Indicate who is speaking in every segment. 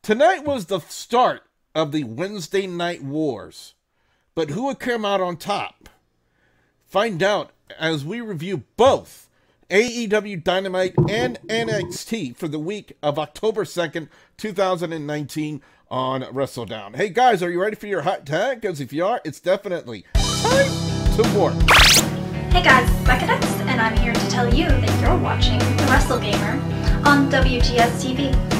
Speaker 1: Tonight was the start of the Wednesday Night Wars. But who would come out on top? Find out as we review both AEW Dynamite and NXT for the week of October 2nd, 2019 on WrestleDOWN. Hey guys, are you ready for your hot tag? Because if you are, it's definitely time to work.
Speaker 2: Hey guys, it's Becca Dex, and I'm here to tell you that you're watching The Wrestle Gamer on WGS-TV.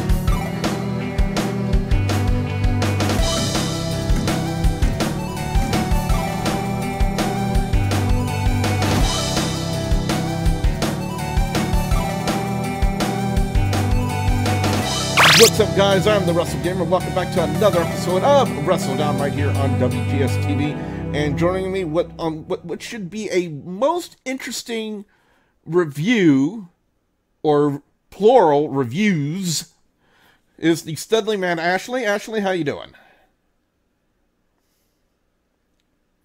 Speaker 1: What's up, guys? I'm the Wrestle Gamer. Welcome back to another episode of WrestleDOWN right here on WGS-TV. And joining me, what should be a most interesting review, or plural reviews, is the Studley man, Ashley. Ashley, how you doing?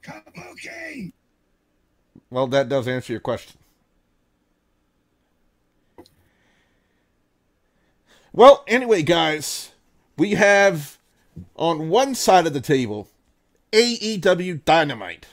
Speaker 3: Okay.
Speaker 1: Well, that does answer your question. Well, anyway, guys, we have on one side of the table AEW Dynamite,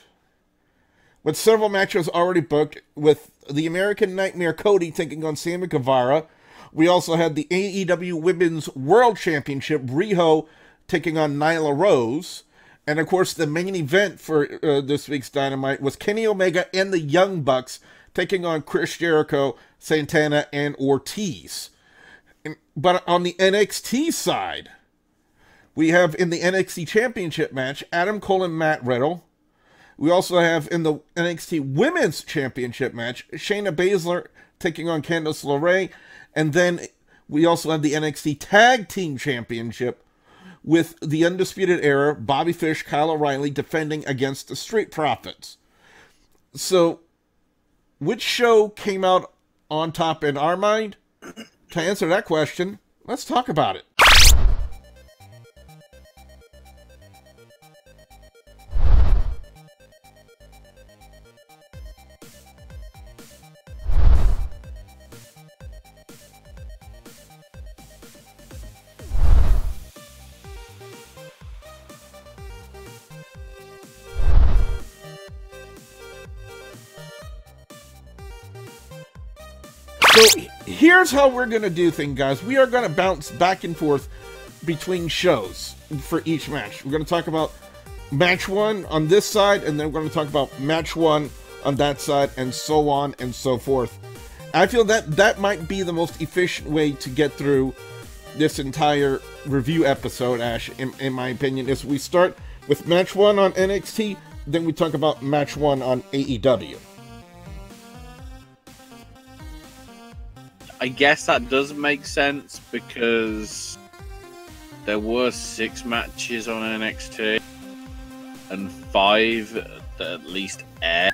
Speaker 1: with several matches already booked, with the American Nightmare Cody taking on Sammy Guevara. We also had the AEW Women's World Championship, Riho taking on Nyla Rose. And, of course, the main event for this week's Dynamite was Kenny Omega and the Young Bucks taking on Chris Jericho, Santana, and Ortiz. But on the NXT side, we have in the NXT Championship match, Adam Cole and Matt Riddle. We also have in the NXT Women's Championship match, Shayna Baszler taking on Candice LeRae. And then we also have the NXT Tag Team Championship with the Undisputed Era, Bobby Fish, Kyle O'Reilly defending against the Street Profits. So, which show came out on top in our mind? To answer that question, let's talk about it. So here's how we're going to do things, guys. We are going to bounce back and forth between shows for each match. We're going to talk about match one on this side, and then we're going to talk about match one on that side, and so on and so forth. I feel that that might be the most efficient way to get through this entire review episode, Ash, in my opinion, is we start with match one on NXT, then we talk about match one on AEW.
Speaker 4: I guess that does make sense because there were 6 matches on NXT and 5 that at least aired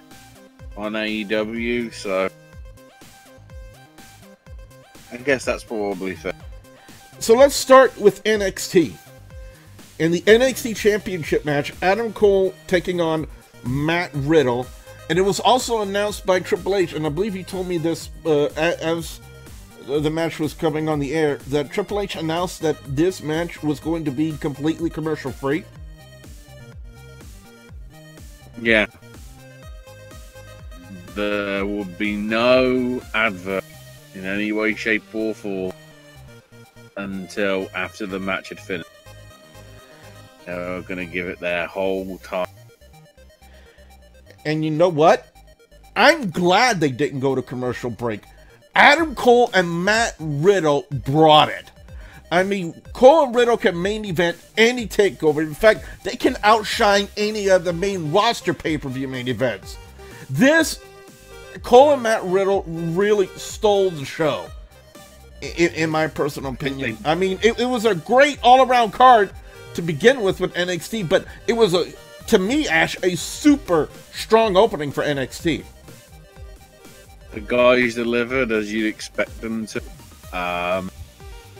Speaker 4: on AEW, so I guess that's probably fair.
Speaker 1: So let's start with NXT. In the NXT Championship match, Adam Cole taking on Matt Riddle, and it was also announced by Triple H, and I believe he told me this as the match was coming on the air, that Triple H announced that this match was going to be completely commercial free.
Speaker 4: Yeah. There would be no advert in any way, shape, or form until after the match had finished. They were going to give it their whole time.
Speaker 1: And you know what? I'm glad they didn't go to commercial break. Adam Cole and Matt Riddle brought it. I mean, Cole and Riddle can main event any takeover. In fact, they can outshine any of the main roster pay-per-view main events. This, Cole and Matt Riddle really stole the show, in my personal opinion. I mean, it was a great all-around card to begin with NXT, but it was, to me, Ash, a super strong opening for NXT.
Speaker 4: The guys delivered as you'd expect them to.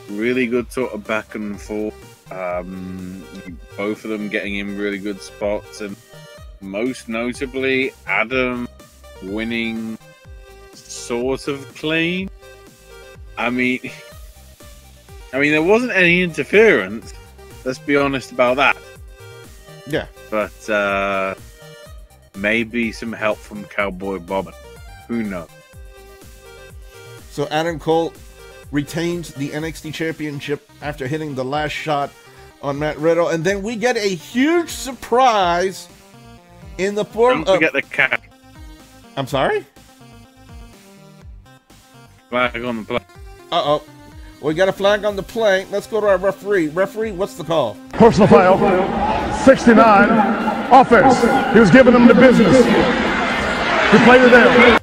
Speaker 4: Really good sort of back and forth. Both of them getting in really good spots, and most notably, Adam winning sort of clean. I mean, I mean, there wasn't any interference. Let's be honest about that.
Speaker 1: Yeah.
Speaker 4: But maybe some help from Cowboy Bob. Who knows?
Speaker 1: So Adam Cole retains the NXT Championship after hitting the last shot on Matt Riddle. And then we get a huge surprise in the form
Speaker 4: Don't forget the cat.
Speaker 1: I'm sorry?
Speaker 4: Flag on the play.
Speaker 1: Uh-oh. We got a flag on the play. Let's go to our referee. Referee, what's the call?
Speaker 3: Personal foul, 69, offense. He was giving them the business. He played it down.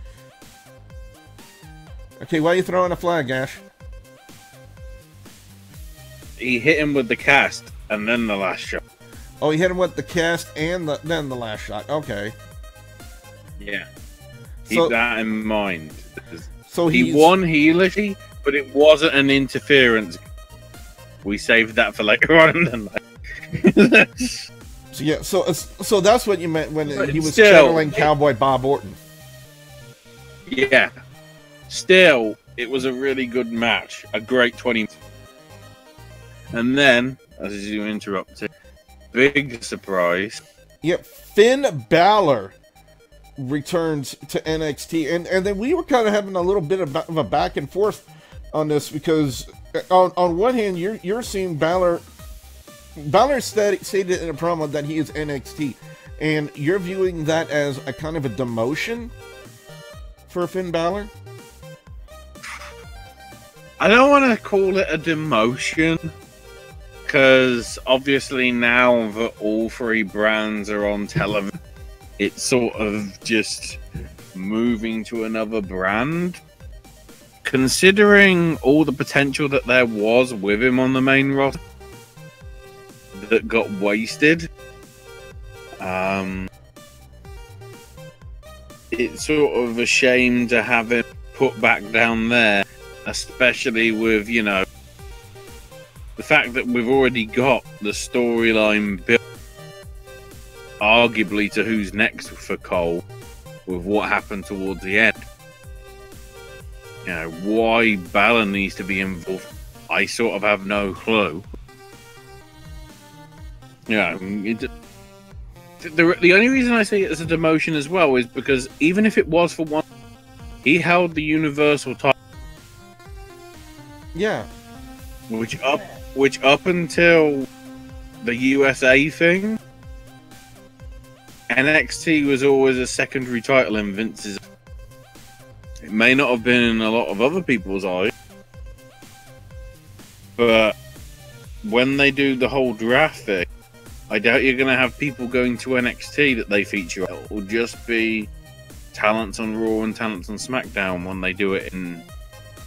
Speaker 1: Okay, why are you throwing a flag, Ash?
Speaker 4: He hit him with the cast and then the last shot.
Speaker 1: Oh, he hit him with the cast and then the last shot. Okay.
Speaker 4: Yeah. Keep that in mind.
Speaker 1: So
Speaker 4: he won heelishly, but it wasn't an interference. We saved that for later on in the night.
Speaker 1: So yeah, so that's what you meant when he was
Speaker 4: still,
Speaker 1: channeling Cowboy Bob Orton.
Speaker 4: Yeah. Still, it was a really good match. A great 20 minutes. And then, as you interrupted, big surprise.
Speaker 1: Yep, Finn Balor returns to NXT, and then we were kind of having a little bit of a back and forth on this, because on one hand you're seeing Balor stated in a promo that he is NXT, and you're viewing that as a kind of a demotion for Finn Balor.
Speaker 4: I don't want to call it a demotion, because obviously now that all three brands are on television, it's sort of just moving to another brand. Considering all the potential that there was with him on the main roster that got wasted, it's sort of a shame to have him put back down there, especially with, you know, the fact that we've already got the storyline built, arguably, to who's next for Cole, with what happened towards the end. You know, why Balor needs to be involved, I sort of have no clue. Yeah, the only reason I say it as a demotion as well is because even if it was for one, he held the Universal title.
Speaker 1: Yeah.
Speaker 4: Which up until the USA thing, NXT was always a secondary title in Vince's. It may not have been in a lot of other people's eyes, but when they do the whole draft thing, I doubt you're going to have people going to NXT that they feature. It will just be talents on Raw and talents on SmackDown when they do it in,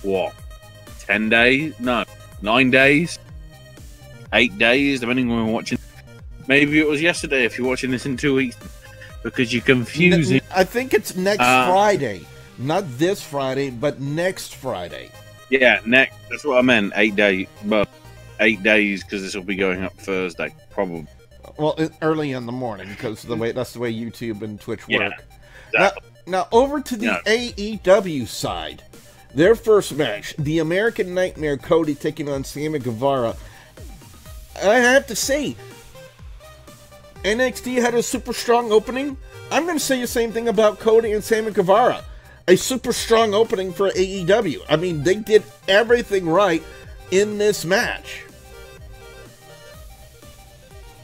Speaker 4: what, 10 days? No, 9 days? 8 days, depending on when we're watching. Maybe it was yesterday if you're watching this in 2 weeks, because you're confusing.
Speaker 1: I think it's next Friday. Not this Friday, but next Friday.
Speaker 4: Yeah, next. That's what I meant. 8 days. Well, 8 days, because this will be going up Thursday, probably.
Speaker 1: Well, early in the morning, because that's the way YouTube and Twitch work.
Speaker 4: Yeah, exactly.
Speaker 1: Now over to the AEW side. Their first match, the American Nightmare Cody taking on Sammy Guevara. I have to say, NXT had a super strong opening. I'm going to say the same thing about Cody and Sammy Guevara. A super strong opening for AEW. I mean, they did everything right in this match.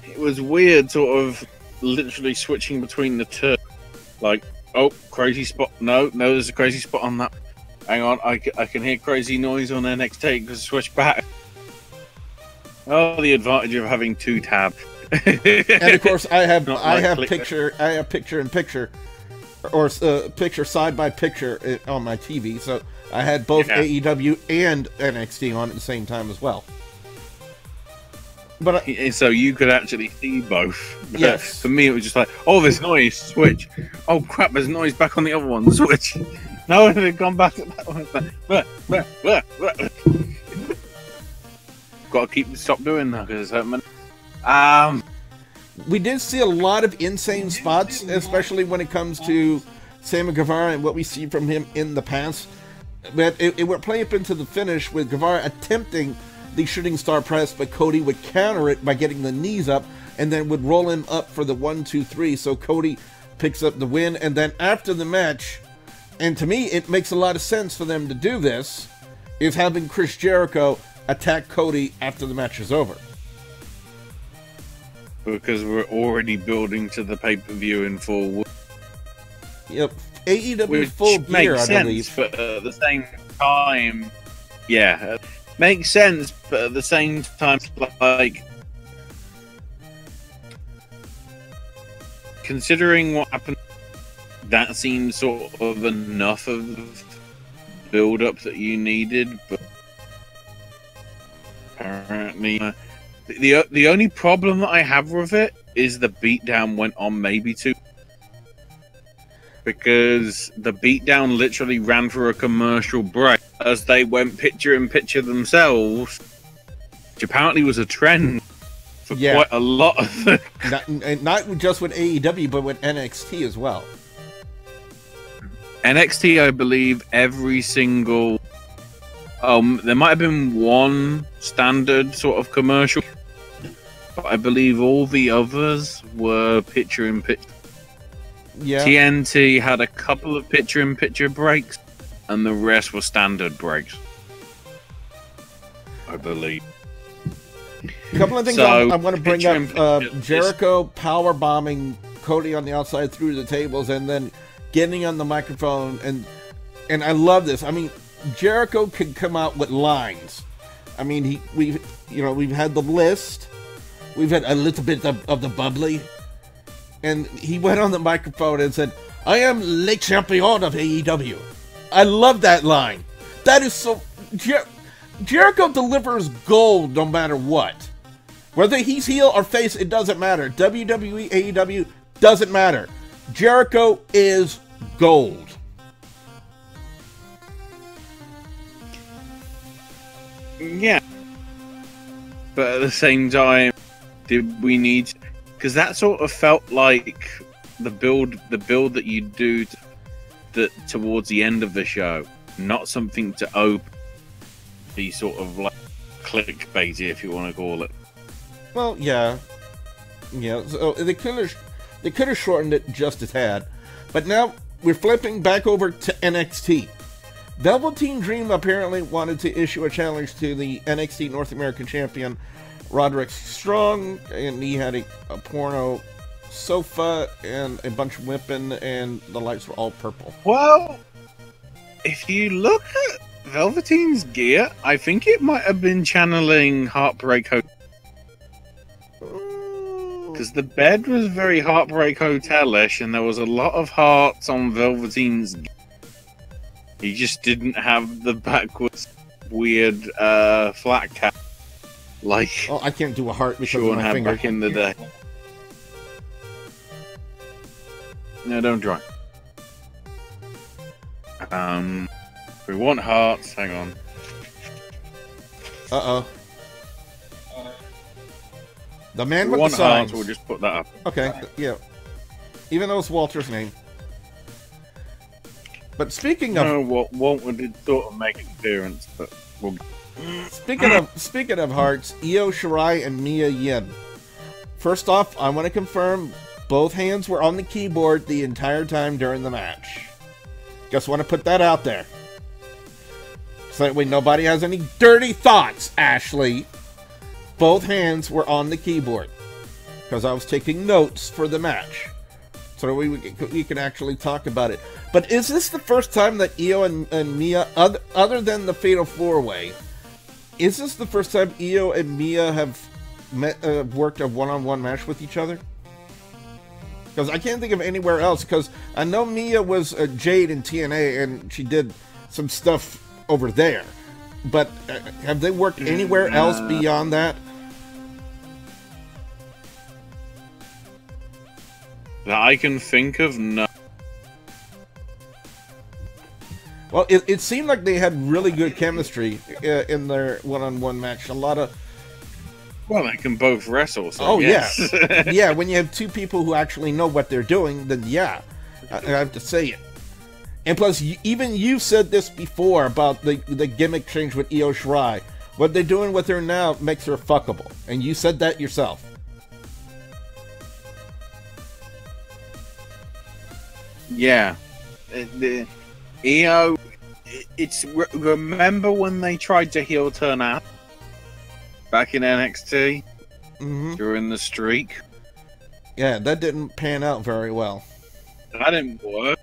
Speaker 4: It was weird, sort of literally switching between the two. Like, oh, crazy spot. No, there's a crazy spot on that. Hang on, I can hear crazy noise on NXT because switch back. Oh, the advantage of having two tabs.
Speaker 1: And of course, I have picture in picture, or picture side by picture on my TV. So I had both AEW and NXT on at the same time as well. But
Speaker 4: so you could actually see both.
Speaker 1: Yes.
Speaker 4: For me, it was just like, oh, there's noise. Switch. Oh crap, there's noise back on the other one. Switch. No, they've gone back to that one. Got to stop doing that because it's hurting.
Speaker 1: We did see a lot of insane spots, especially when it comes to Sammy Guevara and what we see from him in the past. But it would play up into the finish with Guevara attempting the shooting star press, but Cody would counter it by getting the knees up and then would roll him up for the 1, 2, 3. So Cody picks up the win. And then after the match, and to me, it makes a lot of sense for them to do this, is having Chris Jericho attack Cody after the match is over.
Speaker 4: Because we're already building to the pay-per-view in full.
Speaker 1: Yep. AEW
Speaker 4: Which
Speaker 1: Full Gear,
Speaker 4: makes
Speaker 1: I believe.
Speaker 4: sense, but at the same time, yeah, makes sense, but at the same time, like, considering what happened, that seems sort of enough of build-up that you needed, but apparently, the only problem that I have with it is the beatdown went on maybe too. Because the beatdown literally ran through a commercial break as they went picture-in-picture themselves, which apparently was a trend for quite a lot of the...
Speaker 1: not just with AEW, but with NXT as well.
Speaker 4: NXT, I believe, every single... there might have been one standard sort of commercial, but I believe all the others were picture-in-picture.
Speaker 1: Yeah.
Speaker 4: TNT had a couple of picture-in-picture breaks, and the rest were standard breaks, I believe.
Speaker 1: A couple of things I want to bring up. Jericho power bombing Cody on the outside through the tables, and then getting on the microphone, and I love this. I mean, Jericho can come out with lines. I mean, we've had the list, we've had a little bit of the bubbly. And he went on the microphone and said, "I am Le Champion of AEW." I love that line. That is so... Jericho delivers gold no matter what. Whether he's heel or face, it doesn't matter. WWE, AEW, doesn't matter. Jericho is gold.
Speaker 4: Yeah. But at the same time, did we need... Because that sort of felt like the build that you do towards the end of the show, not something to open. Be sort of like clickbaity, if you want to call it.
Speaker 1: Well, yeah. So they could have shortened it just a tad, but now we're flipping back over to NXT. Velveteen Dream apparently wanted to issue a challenge to the NXT North American Champion Roderick Strong, and he had a porno sofa and a bunch of whipping, and the lights were all purple.
Speaker 4: Well, if you look at Velveteen's gear, I think it might have been channeling Heartbreak Hotel. Because the bed was very Heartbreak Hotel-ish, and there was a lot of hearts on Velveteen's gear. He just didn't have the backwards weird flat cap. Like,
Speaker 1: oh, I can't do a heart because
Speaker 4: Sean
Speaker 1: of my
Speaker 4: had
Speaker 1: finger.
Speaker 4: back in the day. No, don't try. We want hearts. Hang on.
Speaker 1: Uh-oh. The man
Speaker 4: We
Speaker 1: with
Speaker 4: want
Speaker 1: the signs.
Speaker 4: hearts. We'll just put that up.
Speaker 1: Okay, yeah. Even though it's Walter's name. But speaking of...
Speaker 4: No, what did sort of make an appearance, but we'll...
Speaker 1: Speaking of hearts, Io Shirai and Mia Yim. First off, I want to confirm both hands were on the keyboard the entire time during the match. Just want to put that out there. So that way nobody has any dirty thoughts, Ashley. Both hands were on the keyboard. Because I was taking notes for the match. So that we can actually talk about it. But is this the first time that Io and Mia, other than the Fatal 4-Way, is this the first time Io and Mia have worked a one-on-one match with each other? Because I can't think of anywhere else. Because I know Mia was Jade in TNA, and she did some stuff over there. But have they worked anywhere else beyond that?
Speaker 4: That I can think of, no.
Speaker 1: Well, it seemed like they had really good chemistry in their one-on-one match. A lot of...
Speaker 4: Well, they can both wrestle, so
Speaker 1: oh,
Speaker 4: yes.
Speaker 1: yeah. Yeah, when you have two people who actually know what they're doing, then yeah, I have to say it. And plus, even you said this before about the gimmick change with Io Shirai. What they're doing with her now makes her fuckable. And you said that yourself.
Speaker 4: Yeah. EO, remember when they tried to heel turn out back in NXT during the streak?
Speaker 1: Yeah, that didn't pan out very well.
Speaker 4: That didn't work.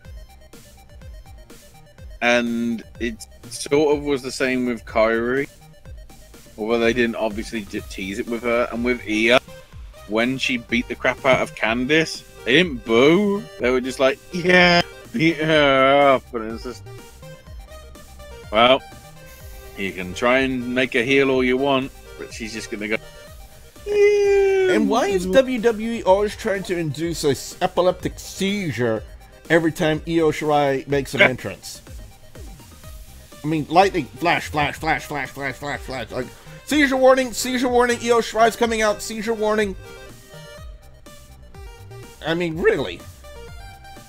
Speaker 4: And it sort of was the same with Kyrie. Although they didn't obviously tease it with her. And with Io, when she beat the crap out of Candice, they didn't boo. They were just like, yeah, beat her up. And it's just, well, you can try and make her heel all you want, but she's just going to go.
Speaker 1: And why is WWE always trying to induce an epileptic seizure every time Io Shirai makes an entrance? I mean, lightning, flash, flash, flash, flash, flash, flash, flash. Like, seizure warning, Io Shirai's coming out, seizure warning. I mean, really?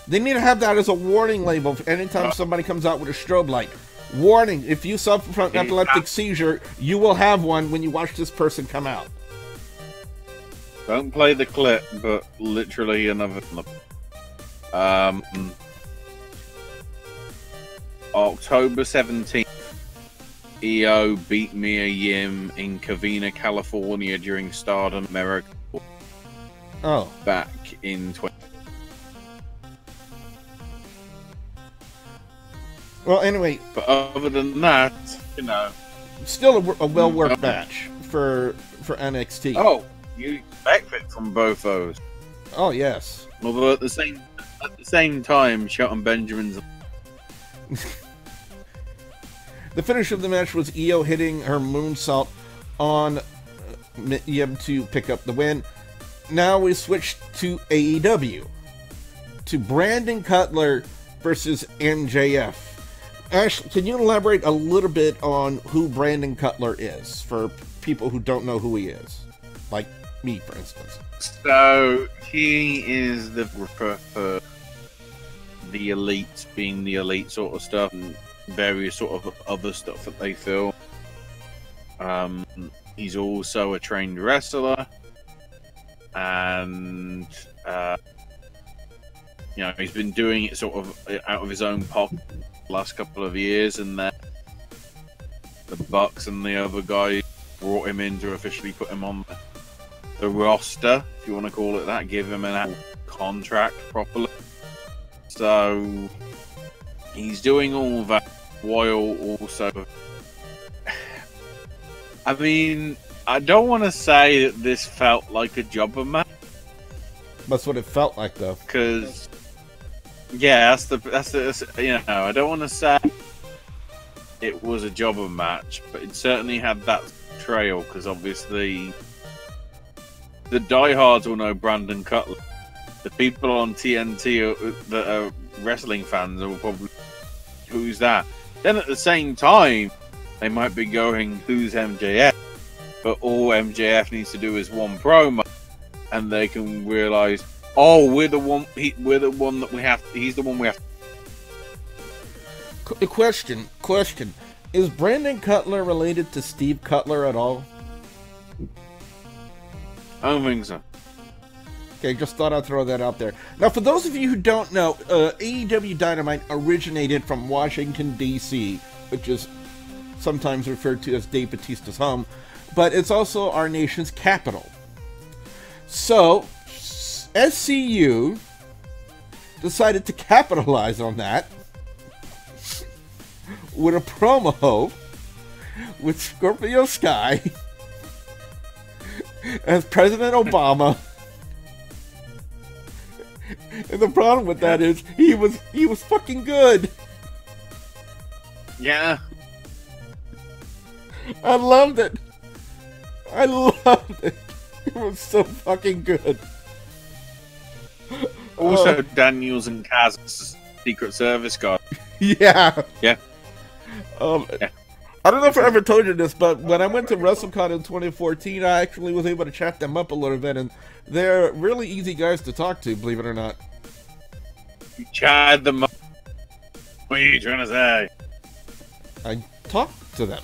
Speaker 1: They need to have that as a warning label for anytime somebody comes out with a strobe light. Warning, if you suffer from an epileptic seizure, you will have one when you watch this person come out.
Speaker 4: Don't play the clip, but literally another clip. October 17th, EO beat Mia Yim in Covina, California during Stardom America.
Speaker 1: Oh.
Speaker 4: Back in 20.
Speaker 1: Well, anyway.
Speaker 4: But other than that, you know.
Speaker 1: Still a well-worked match for NXT.
Speaker 4: Oh, you expect it from both those.
Speaker 1: Oh, yes.
Speaker 4: Although at the same time, Shelton Benjamin's.
Speaker 1: The finish of the match was Io hitting her moonsault on Mia Yim to pick up the win. Now we switch to AEW. To Brandon Cutler versus MJF. Ashley, can you elaborate a little bit on who Brandon Cutler is for people who don't know who he is? Like me, for instance.
Speaker 4: So, he is the for the elite, being the elite sort of stuff, and various sort of other stuff that they film. He's also a trained wrestler, and you know, he's been doing it sort of out of his own pocket the last couple of years, and then the Bucks and the other guy brought him in to officially put him on the roster, if you want to call it that, give him an actual contract properly. So he's doing all that while also, I mean, I don't want to say that this felt like a jobber match.
Speaker 1: That's what it felt like, though.
Speaker 4: Because, yeah, that's the you know, I don't want to say it was a jobber match, but it certainly had that trail, because obviously the diehards will know Brandon Cutler. The people on TNT that are wrestling fans will probably, who's that? Then at the same time, they might be going, who's MJF? But all MJF needs to do is one promo, and they can realize, oh, we're the one that we have. He's the one we have.
Speaker 1: Question: is Brandon Cutler related to Steve Cutler at all?
Speaker 4: I don't think so.
Speaker 1: Okay, just thought I'd throw that out there. Now, for those of you who don't know, AEW Dynamite originated from Washington, D.C., which is sometimes referred to as Dave Bautista's home, but it's also our nation's capital. So, SCU decided to capitalize on that with a promo with Scorpio Sky as President Obama. And the problem with that is he was fucking good.
Speaker 4: Yeah.
Speaker 1: I loved it. I loved it. It was so fucking good.
Speaker 4: Also, Daniels and Kaz's Secret Service guy.
Speaker 1: Yeah.
Speaker 4: Yeah.
Speaker 1: Yeah. I don't know if I ever told you this, but when I went to WrestleCon in 2014, I actually was able to chat them up a little bit, and they're really easy guys to talk to, believe it or not.
Speaker 4: You chatted them up. What are you trying to say?
Speaker 1: I talked to them.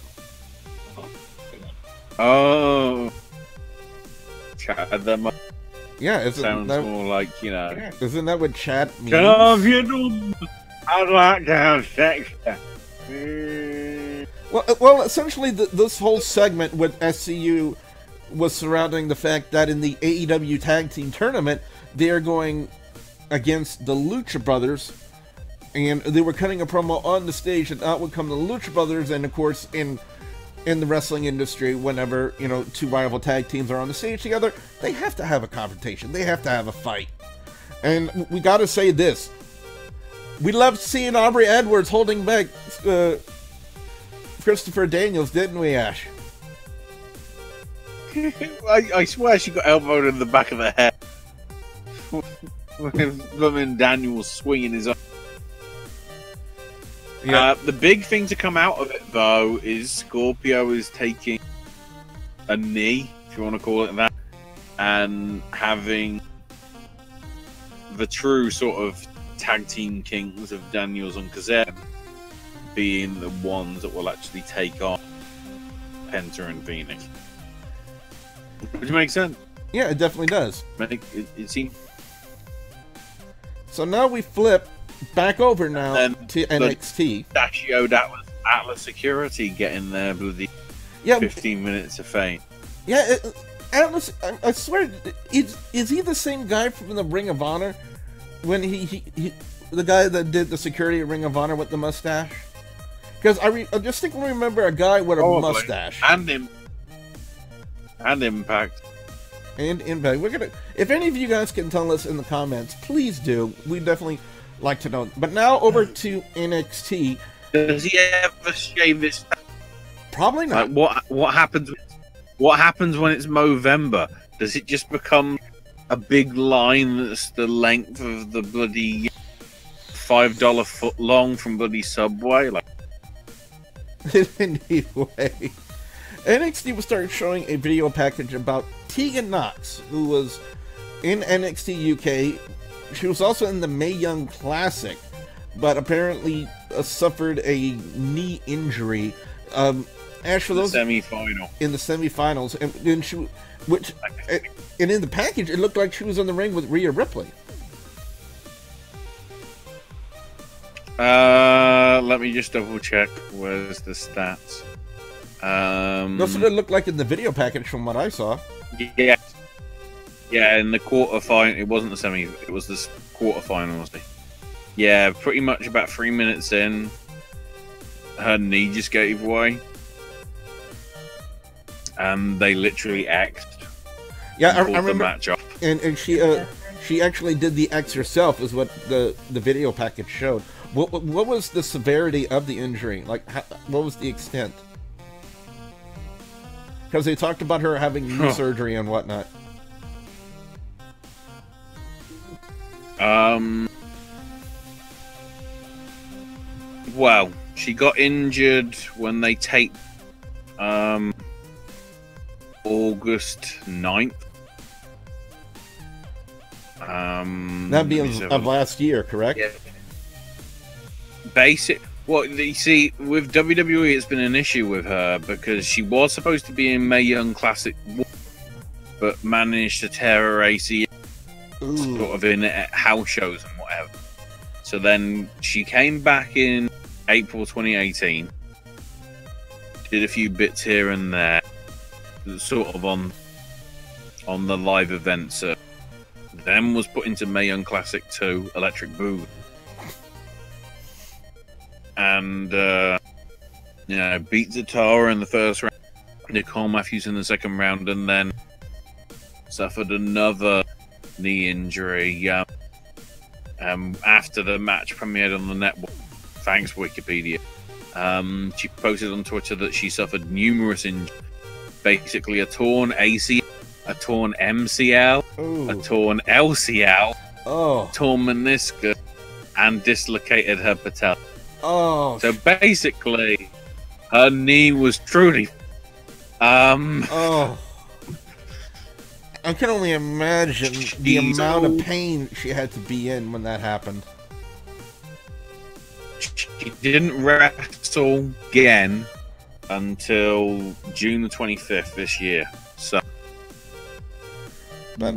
Speaker 4: Oh, chat them up.
Speaker 1: Yeah, isn't
Speaker 4: Sounds
Speaker 1: that,
Speaker 4: more like, you know.
Speaker 1: yeah, isn't that what chat means?
Speaker 4: Can I have your number? I'd like to have sex.
Speaker 1: Well, essentially, this whole segment with SCU was surrounding the fact that in the AEW Tag Team Tournament, they are going against the Lucha Brothers, and they were cutting a promo on the stage, and out would come the Lucha Brothers, and of course, in the wrestling industry, whenever, you know, two rival tag teams are on the stage together, they have to have a confrontation. They have to have a fight. And we gotta say this. We loved seeing Aubrey Edwards holding back Christopher Daniels, didn't we, Ash?
Speaker 4: I swear she got elbowed in the back of the head. When Daniel was swinging his arm.
Speaker 1: Yeah.
Speaker 4: The big thing to come out of it, though, is Scorpio is taking a knee, if you want to call it that, and having the true sort of tag team kings of Daniels and Kazan being the ones that will actually take on Penta and Phoenix. Which makes sense.
Speaker 1: Yeah, it definitely does.
Speaker 4: It seems.
Speaker 1: So now we flip back over now to NXT.
Speaker 4: Dashioed Atlas Security getting their bloody 15 minutes of fame.
Speaker 1: Yeah, Atlas, I swear, is he the same guy from the Ring of Honor? When he the guy that did the security at Ring of Honor with the mustache? Because I just think we remember a guy with a mustache.
Speaker 4: And Impact.
Speaker 1: And Impact. We're gonna. If any of you guys can tell us in the comments, please do. We definitely like to know. But now over to NXT.
Speaker 4: Does he ever shave his?
Speaker 1: Probably not.
Speaker 4: Like what happens? What happens when it's Movember? Does it just become a big line that's the length of the bloody $5 foot long from bloody Subway? Like,
Speaker 1: anyway, NXT will start showing a video package about Tegan Knox, who was in NXT UK. She was also in the Mae Young Classic, but apparently suffered a knee injury. Ash, for those
Speaker 4: semi-final.
Speaker 1: In the semifinals, and in the package, it looked like she was in the ring with Rhea Ripley.
Speaker 4: Let me just double check. Where's the stats?
Speaker 1: That's what it looked like in the video package, from what I saw.
Speaker 4: Yeah, in the quarterfinal, it wasn't the semi. It was the quarterfinals. Yeah, pretty much about 3 minutes in, her knee just gave way. And they literally X'd.
Speaker 1: Yeah, I remember.
Speaker 4: The match off.
Speaker 1: And she actually did the X herself, is what the video package showed. What was the severity of the injury? Like, what was the extent? Because they talked about her having knee surgery and whatnot.
Speaker 4: Well, she got injured when they taped August 9th.
Speaker 1: That'd be of last year, correct?
Speaker 4: Yeah. Well, you see, with WWE, it's been an issue with her because she was supposed to be in Mae Young Classic, but managed to tear her ACL sort of in house shows and whatever. So then she came back in April 2018, did a few bits here and there, sort of on the live events. Then was put into Mae Young Classic 2, Electric Boogaloo. And, beat Zatara in the first round, Nicole Matthews in the second round, and then suffered another knee injury after the match premiered on the network. Thanks, Wikipedia. She posted on Twitter that she suffered numerous injuries. Basically, a torn ACL, a torn MCL, a torn LCL, torn meniscus, and dislocated her patella. So basically, her knee was truly.
Speaker 1: I can only imagine the amount of pain she had to be in when that happened.
Speaker 4: She didn't wrestle again until June the 25th this year. So,
Speaker 1: But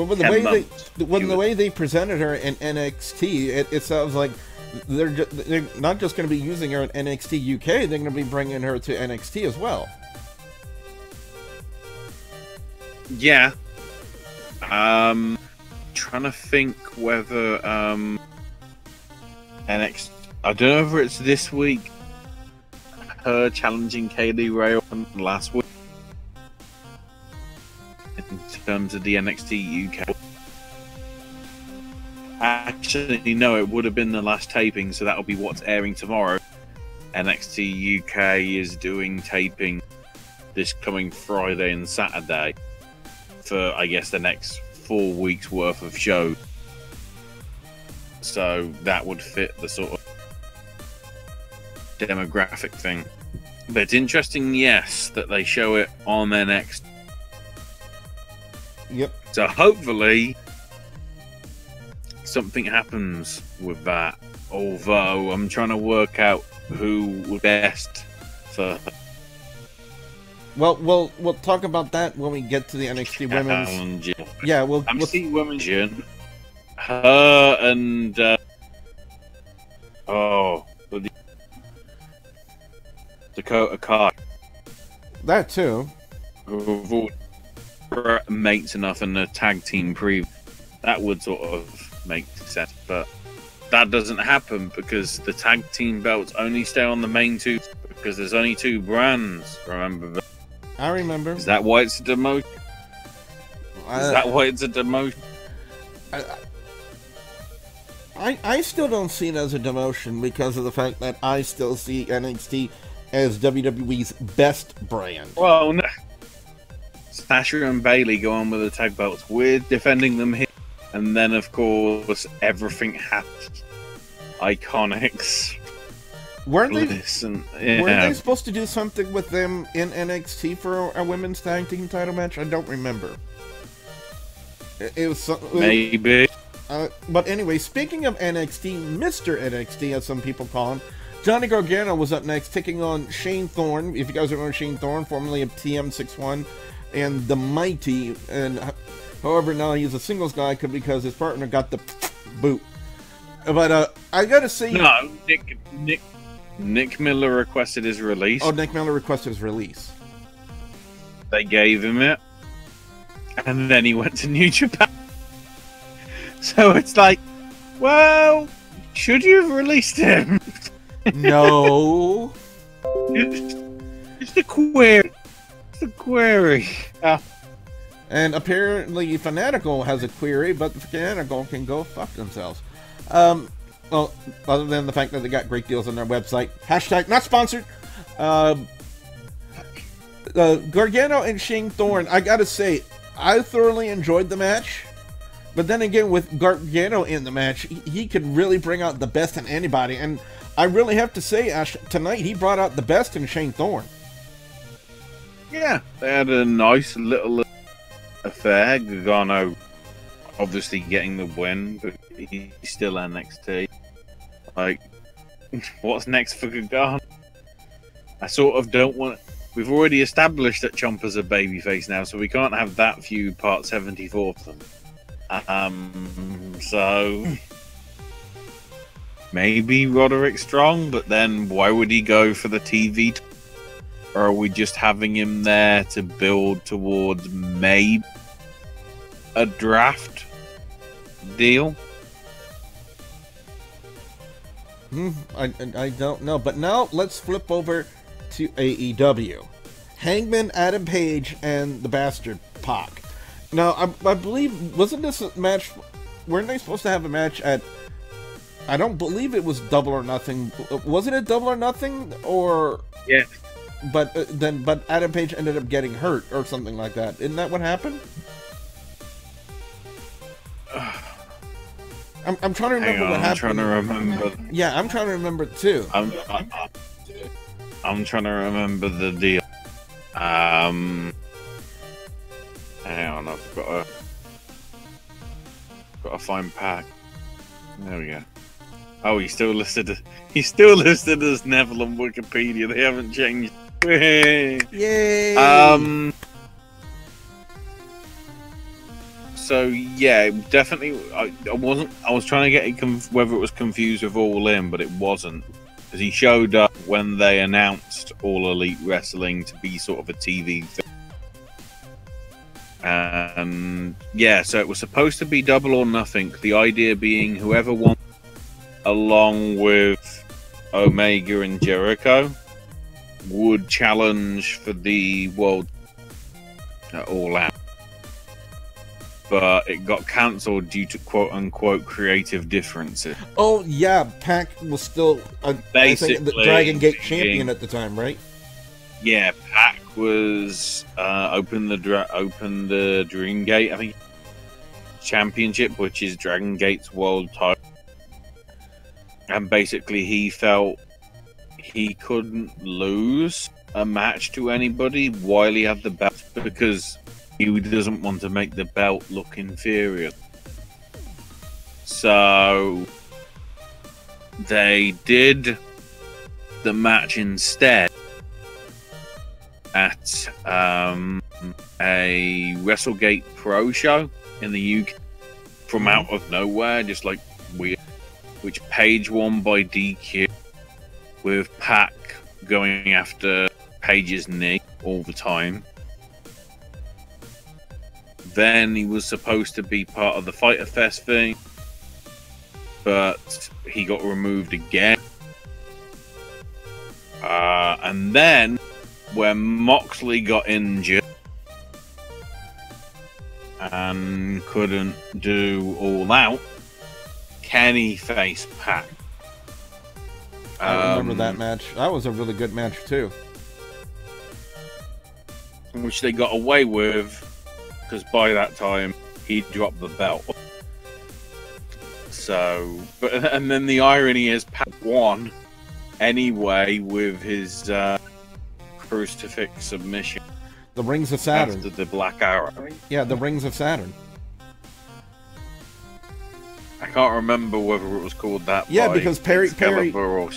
Speaker 1: with
Speaker 4: 10 months.
Speaker 1: the way they presented her in NXT, it sounds like they're not just going to be using her in NXT UK. They're going to be bringing her to NXT as well.
Speaker 4: Yeah. Trying to think whether NXT. I don't know if it's this week. Her challenging Kaylee Ray on last week in terms of the NXT UK. Actually, no, it would have been the last taping, so that'll be what's airing tomorrow. NXT UK is doing taping this coming Friday and Saturday for, I guess, the next 4 weeks worth of show. So that would fit the sort of demographic thing. But it's interesting, yes, that they show it on NXT.
Speaker 1: Yep.
Speaker 4: So hopefully something happens with that. Although I'm trying to work out who would best for her.
Speaker 1: Well, we'll talk about that when we get to the NXT Women's. Yeah, we'll
Speaker 4: NXT Women's. Her and Dakota Kai.
Speaker 1: That too.
Speaker 4: Who've all mates enough in the tag team that would sort of make sense, but that doesn't happen because the tag team belts only stay on the main two because there's only 2 brands. Remember?
Speaker 1: I remember.
Speaker 4: Is that why it's a demotion? Is that why it's a demotion?
Speaker 1: I still don't see it as a demotion because of the fact that I still see NXT as WWE's best brand.
Speaker 4: Well, no. Sasha and Bailey go on with the tag belts. We're defending them here. And then, of course, everything happens. Iconics.
Speaker 1: Weren't they supposed to do something with them in NXT for a women's tag team title match? I don't remember. It was
Speaker 4: maybe.
Speaker 1: But anyway, speaking of NXT, Mr. NXT, as some people call him, Johnny Gargano was up next, taking on Shane Thorne. If you guys remember Shane Thorne, formerly of TM61 and The Mighty, and however now he's a singles guy because his partner got the boot. But I gotta say,
Speaker 4: no, Nick Miller requested his release.
Speaker 1: Oh, Nick Miller requested his release.
Speaker 4: They gave him it, and then he went to New Japan. So it's like, well, should you have released him?
Speaker 1: No.
Speaker 4: It's the query. It's the query.
Speaker 1: And apparently Fanatical has a query, but the Fanatical can go fuck themselves. Well, other than the fact that they got great deals on their website. Hashtag not sponsored. Gargano and Shane Thorne, I gotta say, I thoroughly enjoyed the match. But then again, with Gargano in the match, he could really bring out the best in anybody. And I really have to say, Ash, tonight he brought out the best in Shane Thorne.
Speaker 4: Yeah, they had a nice little affair. Gargano obviously getting the win, but he's still NXT. Like, what's next for Gargano? I sort of don't want... We've already established that Ciampa's a babyface now, so we can't have that feud part 74 for them. So maybe Roderick Strong, but then why would he go for the TV? Or are we just having him there to build towards maybe a draft deal?
Speaker 1: I don't know. But now let's flip over to AEW. Hangman Adam Page and the Bastard Pac. Now, I believe, wasn't this a match, weren't they supposed to have a match at, I don't believe it was Double or Nothing. Wasn't it Double or Nothing? Or...
Speaker 4: Yeah.
Speaker 1: But but Adam Page ended up getting hurt or something like that. Isn't that what happened? I'm trying to remember what happened. I'm trying to remember. Yeah, I'm trying to remember too.
Speaker 4: I'm trying to remember the deal. Hang on, I've got to find Pac. There we go. Oh, he's still listed. He's still listed as Neville on Wikipedia. They haven't changed.
Speaker 1: Yay!
Speaker 4: So yeah, definitely. I wasn't. I was trying to get it whether it was confused with All In, but it wasn't, because he showed up when they announced All Elite Wrestling to be sort of a TV thing. And yeah, so it was supposed to be Double or Nothing. The idea being whoever won, along with Omega and Jericho, would challenge for the world All Out. But it got cancelled due to quote-unquote creative differences.
Speaker 1: Oh, yeah, Pac was still,
Speaker 4: basically,
Speaker 1: the Dragon Gate champion at the time, right?
Speaker 4: Yeah, Pac was open the Dream Gate, I think, championship, which is Dragon Gate's world title. And basically he felt he couldn't lose a match to anybody while he had the belt, because he doesn't want to make the belt look inferior. So they did the match instead at a WrestleGate Pro show in the UK from out of nowhere, just like weird, which Paige won by DQ, with Pac going after Paige's knee all the time. Then he was supposed to be part of the Fyter Fest thing, but he got removed again. And then when Moxley got injured and couldn't do All Out, Kenny faced Pac.
Speaker 1: I remember that match. That was a really good match too,
Speaker 4: which they got away with, because by that time he dropped the belt. So, and then the irony is Pac won anyway with his crucifix submission.
Speaker 1: The Rings of Saturn.
Speaker 4: After the Black Arrow.
Speaker 1: Yeah, the Rings of Saturn.
Speaker 4: I can't remember whether it was called that.
Speaker 1: Yeah, because Perry,
Speaker 4: or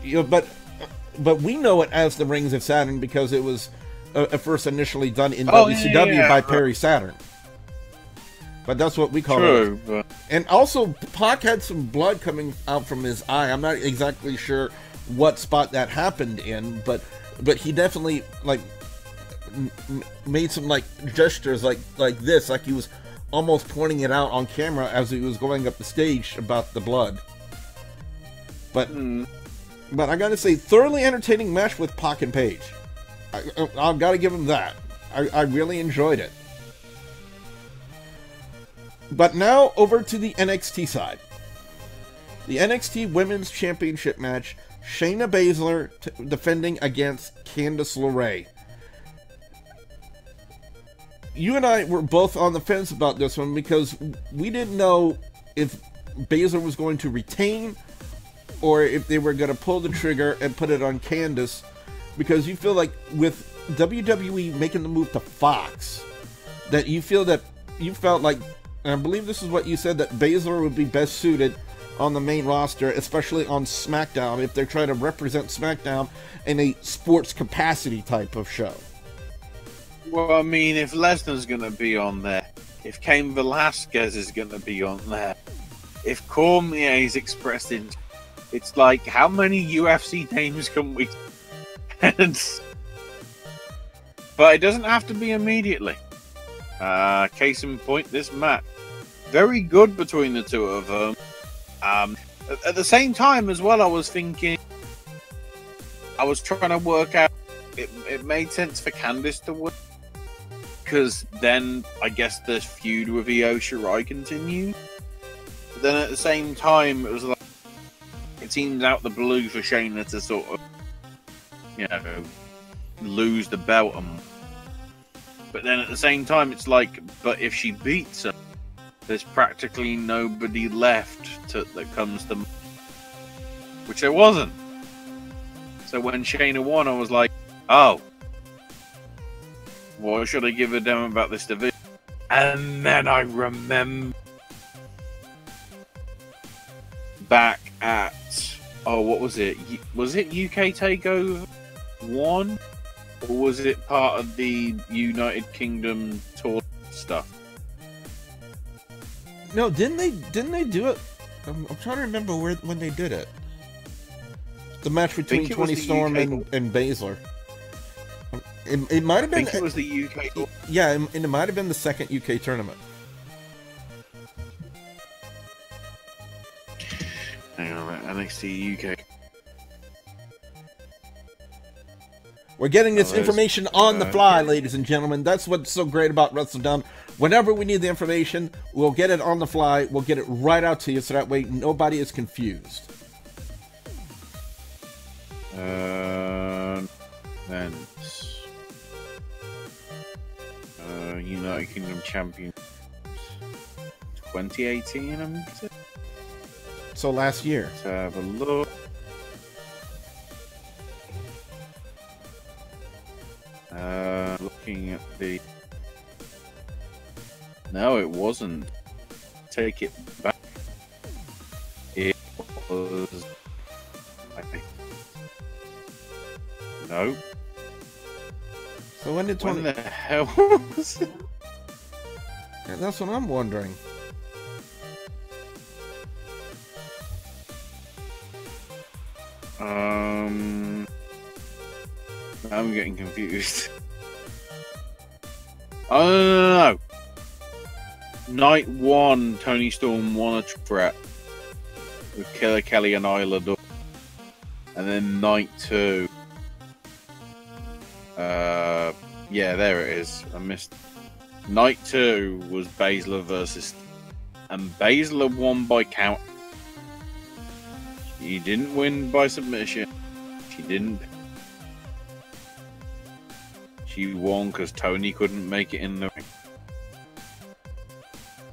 Speaker 1: you know, but we know it as the Rings of Saturn because it was at first initially done in WCW by Perry Saturn. But that's what we call it.
Speaker 4: But...
Speaker 1: And also, Pac had some blood coming out from his eye. I'm not exactly sure what spot that happened in, but he definitely like made some like gestures like this, like he was almost pointing it out on camera as he was going up the stage about the blood. But I gotta say, thoroughly entertaining match with Pac and Paige. I've got to give him that. I really enjoyed it. But now over to the NXT side. The NXT Women's Championship match. Shayna Baszler defending against Candice LeRae. You and I were both on the fence about this one because we didn't know if Baszler was going to retain or if they were going to pull the trigger and put it on Candice, because you feel like with WWE making the move to Fox, that you felt like, and I believe this is what you said, that Baszler would be best suited on the main roster, especially on SmackDown, if they're trying to represent SmackDown in a sports capacity type of show.
Speaker 4: Well, I mean, if Lesnar's going to be on there, if Cain Velasquez is going to be on there, if Cormier's expressed in, it's like, how many UFC names can we... But it doesn't have to be immediately. Case in point, this match. Very good between the two of them. At the same time as well, I was thinking, I was trying to work out, it made sense for Candice to win, because then I guess the feud with Io Shirai continued. But then at the same time, it was like, it seems out the blue for Shayna to sort of, you know, lose the belt. But then at the same time, it's like, but if she beats her, there's practically nobody left that comes to, which there wasn't. So when Shayna won, I was like, oh, why should I give a damn about this division? And then I remember back at what was it? Was it UK Takeover 1, or was it part of the United Kingdom tour stuff?
Speaker 1: No, didn't they do it? I'm trying to remember when they did it. The match between Toni Storm and Baszler. It might have been.
Speaker 4: I think it was the UK tour.
Speaker 1: Yeah, and it might have been the second UK tournament.
Speaker 4: Hang on, NXT UK.
Speaker 1: We're getting this information on the fly, ladies and gentlemen. That's what's so great about WrestleDOWN. Whenever we need the information, we'll get it on the fly. We'll get it right out to you, so that way nobody is confused.
Speaker 4: Then United Kingdom Champion 2018, I'm saying.
Speaker 1: So last year.
Speaker 4: Let's have a look. Looking at the... No, it wasn't. Take it back. It was... I think... No.
Speaker 1: So when did
Speaker 4: When the hell was it?
Speaker 1: Yeah, that's what I'm wondering.
Speaker 4: I'm getting confused. Oh no! Night 1, Toni Storm won a threat with Killer Kelly and Isla Dawn. And then night 2. Yeah, there it is. I missed. Night 2 was Baszler versus... And Baszler won by count. She didn't win by submission. She didn't. She won because Toni couldn't make it in the ring.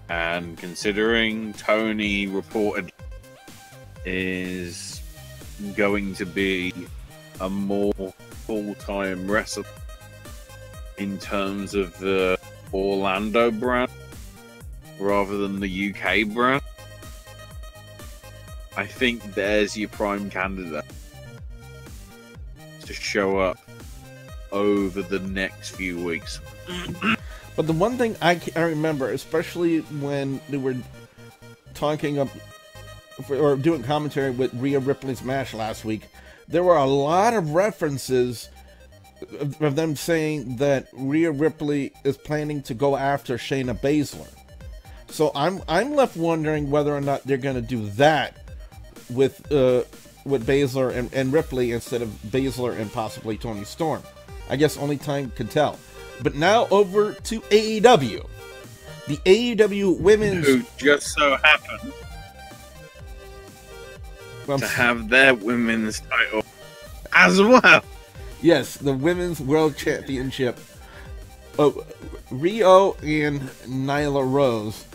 Speaker 4: And considering Toni reported is going to be a more full-time wrestler in terms of the Orlando brand rather than the UK brand, I think there's your prime candidate to show up over the next few weeks.
Speaker 1: But the one thing I remember, especially when they were talking up or doing commentary with Rhea Ripley's match last week, there were a lot of references of them saying that Rhea Ripley is planning to go after Shayna Baszler. So I'm left wondering whether or not they're going to do that with Baszler and Ripley instead of Baszler and possibly Toni Storm. I guess only time can tell. But now over to AEW. The AEW Women's...
Speaker 4: Who just so happened to have their women's title as well.
Speaker 1: Yes, the Women's World Championship. Rio and Nyla Rose.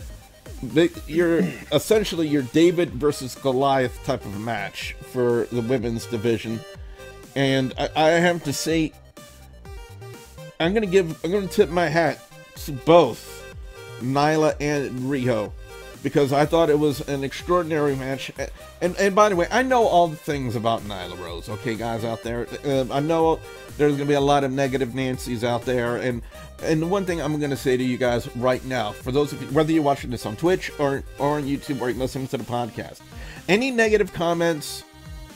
Speaker 1: You're essentially your David versus Goliath type of match for the women's division. And I have to say, I'm gonna tip my hat to both Nyla and Rio, because I thought it was an extraordinary match. And by the way, I know all the things about Nyla Rose, okay, guys out there. I know there's gonna be a lot of negative Nancy's out there, and the one thing I'm gonna say to you guys right now, for those of you, whether you're watching this on Twitch or on YouTube or you're listening to the podcast, any negative comments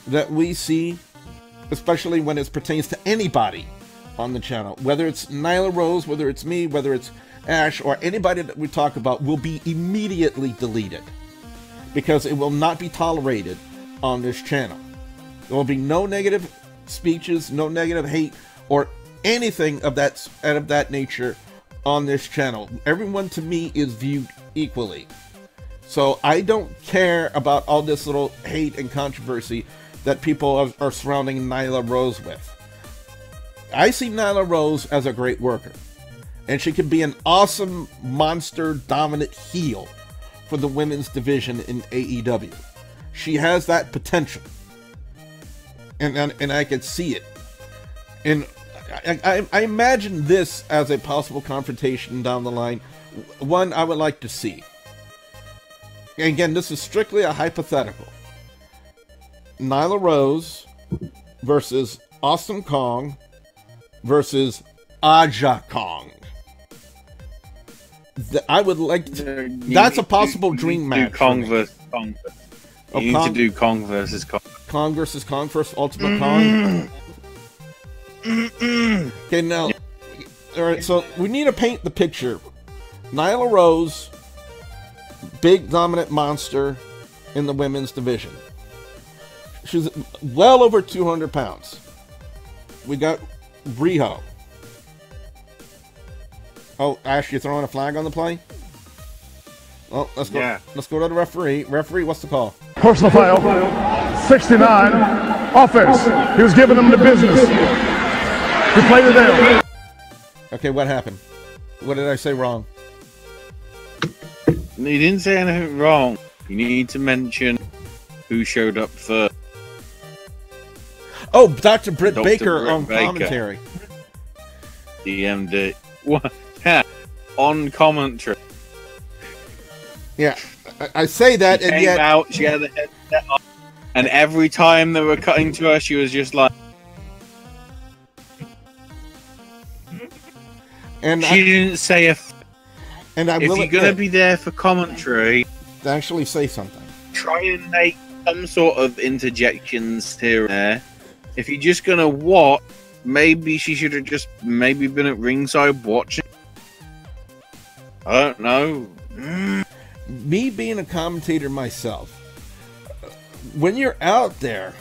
Speaker 1: that we see, especially when it pertains to anybody on the channel, whether it's Nyla Rose, whether it's me, whether it's Ash, or anybody that we talk about, will be immediately deleted, because it will not be tolerated on this channel. There will be no negative speeches, no negative hate, or anything of that nature on this channel. Everyone to me is viewed equally. So I don't care about all this little hate and controversy that people are surrounding Nyla Rose with. I see Nyla Rose as a great worker, and she could be an awesome monster dominant heel for the women's division in AEW. She has that potential, and I could see it. And I imagine this as a possible confrontation down the line, one I would like to see. And again, this is strictly a hypothetical. Nyla Rose versus Awesome Kong versus Aja Kong. I would like to, that's a possible dream match.
Speaker 4: Kong versus Kong. You need to do Kong versus Kong.
Speaker 1: Kong versus Kong versus Ultimate Kong. Okay, now, all right. So we need to paint the picture. Nyla Rose, big dominant monster in the women's division. She's well over 200 pounds. We got Riho. Oh, Ash, you're throwing a flag on the play? Well, let's go. Yeah. Let's go to the referee. Referee, what's the call?
Speaker 3: Personal foul, 69, offense. He was giving them the business. He played it down.
Speaker 1: Okay, what happened? What did I say wrong?
Speaker 4: You didn't say anything wrong. You need to mention who showed up first.
Speaker 1: Oh, Dr. Britt Baker on commentary.
Speaker 4: DMD. What? On commentary.
Speaker 1: Yeah, I say that,
Speaker 4: she
Speaker 1: and
Speaker 4: came
Speaker 1: yet
Speaker 4: out, she had the headset on, and every time they were cutting to her, she was just like,
Speaker 1: and
Speaker 4: she didn't say a.
Speaker 1: And I
Speaker 4: if
Speaker 1: will
Speaker 4: you're gonna be there for commentary,
Speaker 1: actually say something.
Speaker 4: Try and make some sort of interjections here and there. If you're just gonna watch, maybe she should have just maybe been at ringside watching. I don't know.
Speaker 1: Me being a commentator myself, when you're out there,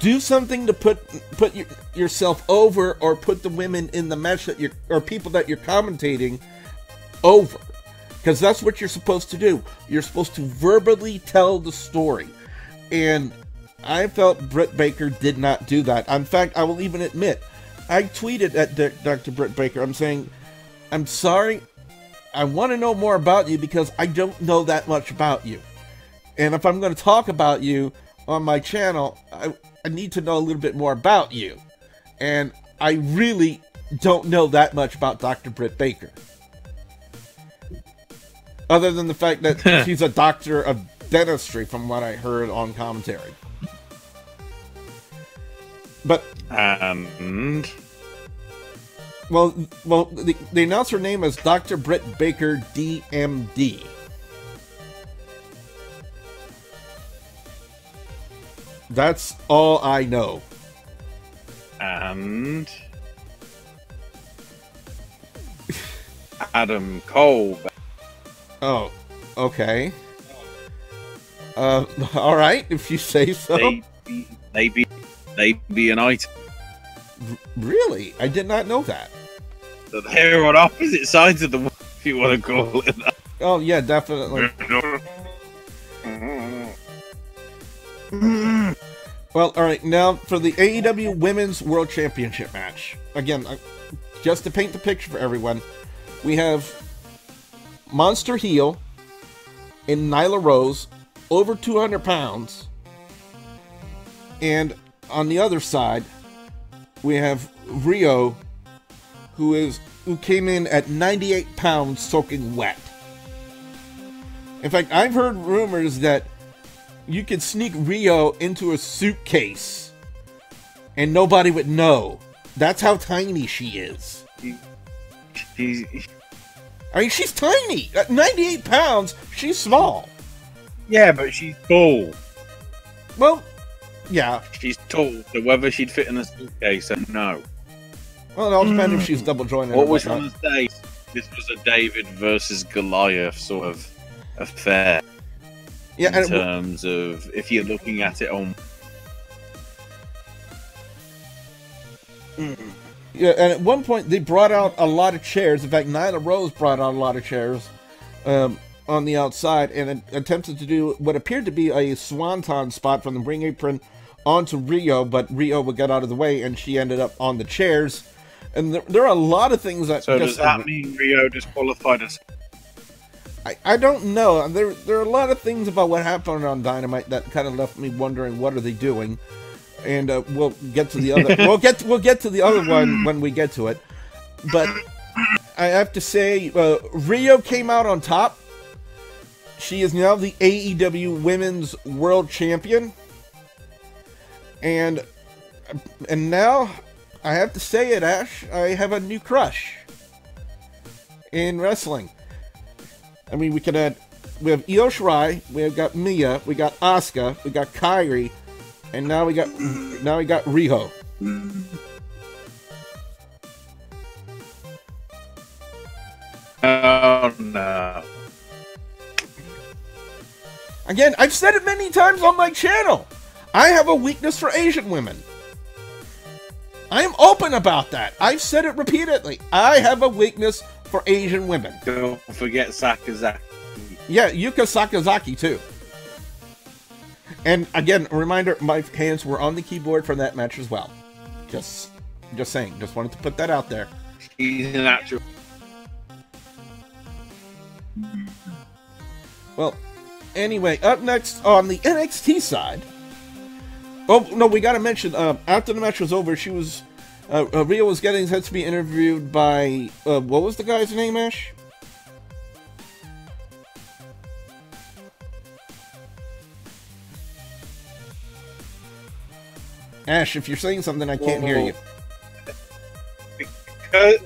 Speaker 1: do something to put yourself over, or put the women in the match that you're, or people that you're commentating over, because that's what you're supposed to do. You're supposed to verbally tell the story, and I felt Britt Baker did not do that. In fact, I will even admit, I tweeted at Dr. Britt Baker. I'm saying, I'm sorry, I want to know more about you because I don't know that much about you. And if I'm going to talk about you on my channel, I need to know a little bit more about you. And I really don't know that much about Dr. Britt Baker. Other than the fact that she's a doctor of dentistry, from what I heard on commentary. But well, they announced her name as Dr. Britt Baker, DMD. That's all I know.
Speaker 4: And Adam Cole.
Speaker 1: Oh, okay. All right, if you say so.
Speaker 4: They be an item.
Speaker 1: Really? I did not know that.
Speaker 4: So they're on opposite sides of the wall, if you want to call it that.
Speaker 1: Oh, yeah, definitely. Well, all right, now for the AEW Women's World Championship match. Again, just to paint the picture for everyone, we have Monster Heel and Nyla Rose, over 200 pounds. And on the other side, we have Rio, who came in at 98 pounds soaking wet. In fact, I've heard rumors that you could sneak Rio into a suitcase and nobody would know. That's how tiny she is. I mean, she's tiny. At 98 pounds, she's small.
Speaker 4: Yeah, but she's tall.
Speaker 1: Well, yeah.
Speaker 4: She's tall, so whether she'd fit in a suitcase, no.
Speaker 1: Well, it all depends if she's double jointed.
Speaker 4: What was on the stage? This was a David versus Goliath sort of affair.
Speaker 1: Yeah,
Speaker 4: in terms of if you're looking at it on.
Speaker 1: Yeah, and at one point they brought out a lot of chairs. In fact, Nyla Rose brought out a lot of chairs on the outside and attempted to do what appeared to be a swanton spot from the ring apron onto Rio, but Rio would get out of the way and she ended up on the chairs. And there are a lot of things that.
Speaker 4: So does that mean Rio disqualified us?
Speaker 1: I don't know. There are a lot of things about what happened on Dynamite that kind of left me wondering what are they doing. And we'll get to the other. we'll get to the other one when we get to it. But I have to say, Rio came out on top. She is now the AEW Women's World Champion. And now, I have to say it, Ash, I have a new crush in wrestling. I mean, we have Io Shirai, we've got Mia, we got Asuka, we got Kairi, and now we got Riho.
Speaker 4: Oh no.
Speaker 1: Again, I've said it many times on my channel. I have a weakness for Asian women. I am open about that. I've said it repeatedly. I have a weakness for Asian women.
Speaker 4: Don't forget Sakazaki.
Speaker 1: Yeah, Yuka Sakazaki too. And again, a reminder, my hands were on the keyboard for that match as well. Just saying. Just wanted to put that out there.
Speaker 4: He's an actual.
Speaker 1: Well, anyway, up next on the NXT side. Oh no, we got to mention. After the match was over, she was Rhea was getting set to be interviewed by what was the guy's name, Ash? Ash, if you're saying something, I can't hear you.
Speaker 4: Because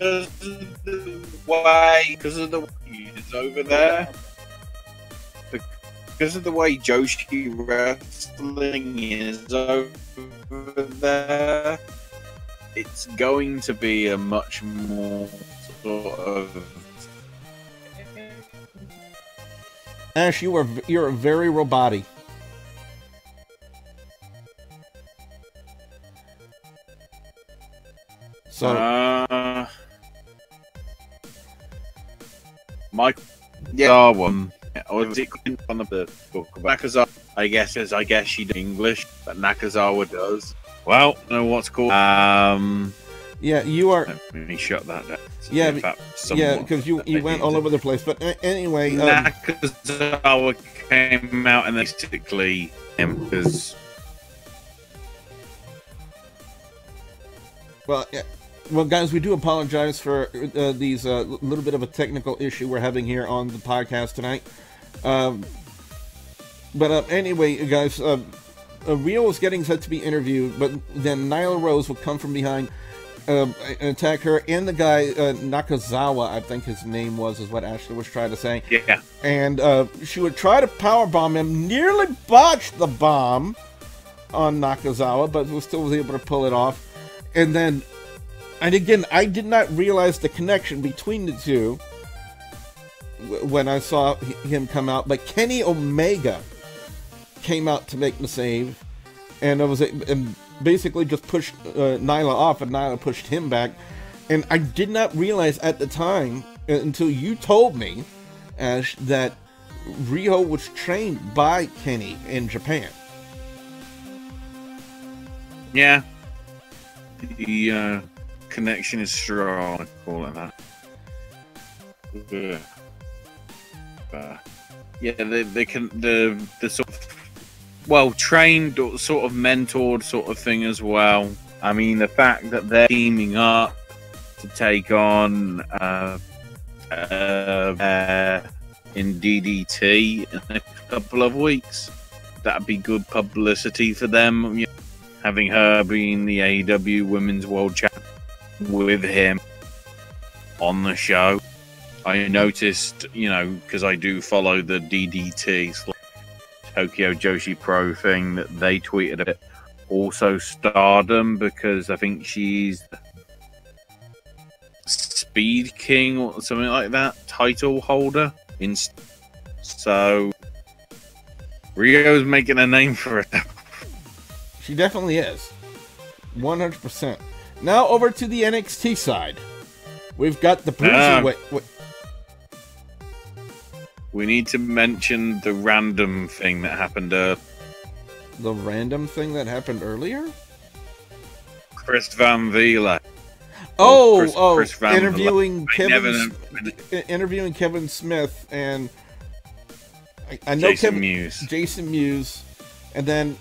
Speaker 4: of the way he's over there. Because of the way Joshi wrestling is over there, it's going to be a much more sort of.
Speaker 1: Ash, you're a very robotic. So,
Speaker 4: Mike, yeah, one. Or was it on the book? Nakazawa, I guess she does English, but Nakazawa does. Well, I don't know what's called.
Speaker 1: Yeah, you are.
Speaker 4: Let me shut that down.
Speaker 1: Yeah, because you went all over the place. But anyway,
Speaker 4: Nakazawa came out and basically because.
Speaker 1: Well, guys, we do apologize for these little bit of a technical issue we're having here on the podcast tonight. But anyway, guys, Rhea was getting set to be interviewed, but then Nyla Rose would come from behind, attack her, and the guy Nakazawa, I think his name was, is what Ashley was trying to say.
Speaker 4: Yeah.
Speaker 1: And she would try to powerbomb him, nearly botched the bomb on Nakazawa, but still was able to pull it off. And then. And again, I did not realize the connection between the two when I saw him come out. But Kenny Omega came out to make the save, and basically just pushed Nyla off, and Nyla pushed him back. And I did not realize at the time, until you told me, Ash, that Riho was trained by Kenny in Japan.
Speaker 4: Yeah. The connection is strong, I call it that. Yeah, they can the sort of trained or sort of mentored sort of thing as well. I mean, the fact that they're teaming up to take on in DDT in a couple of weeks, that'd be good publicity for them. You know, having her being the AEW Women's World Champion with him on the show. I noticed, because I do follow the DDT Tokyo Joshi Pro thing, that they tweeted a bit. Also Stardom, because I think she's Speed King or something like that, title holder. So Rio's making a name for it.
Speaker 1: She definitely is. 100%. Now over to the NXT side. We've got the Bruiserweight.
Speaker 4: We need to mention the random thing that happened earlier.
Speaker 1: The random thing that happened earlier?
Speaker 4: Chris Van Vliet.
Speaker 1: Chris Van
Speaker 4: interviewing
Speaker 1: Kevin Smith and I know Jason Mewes, and then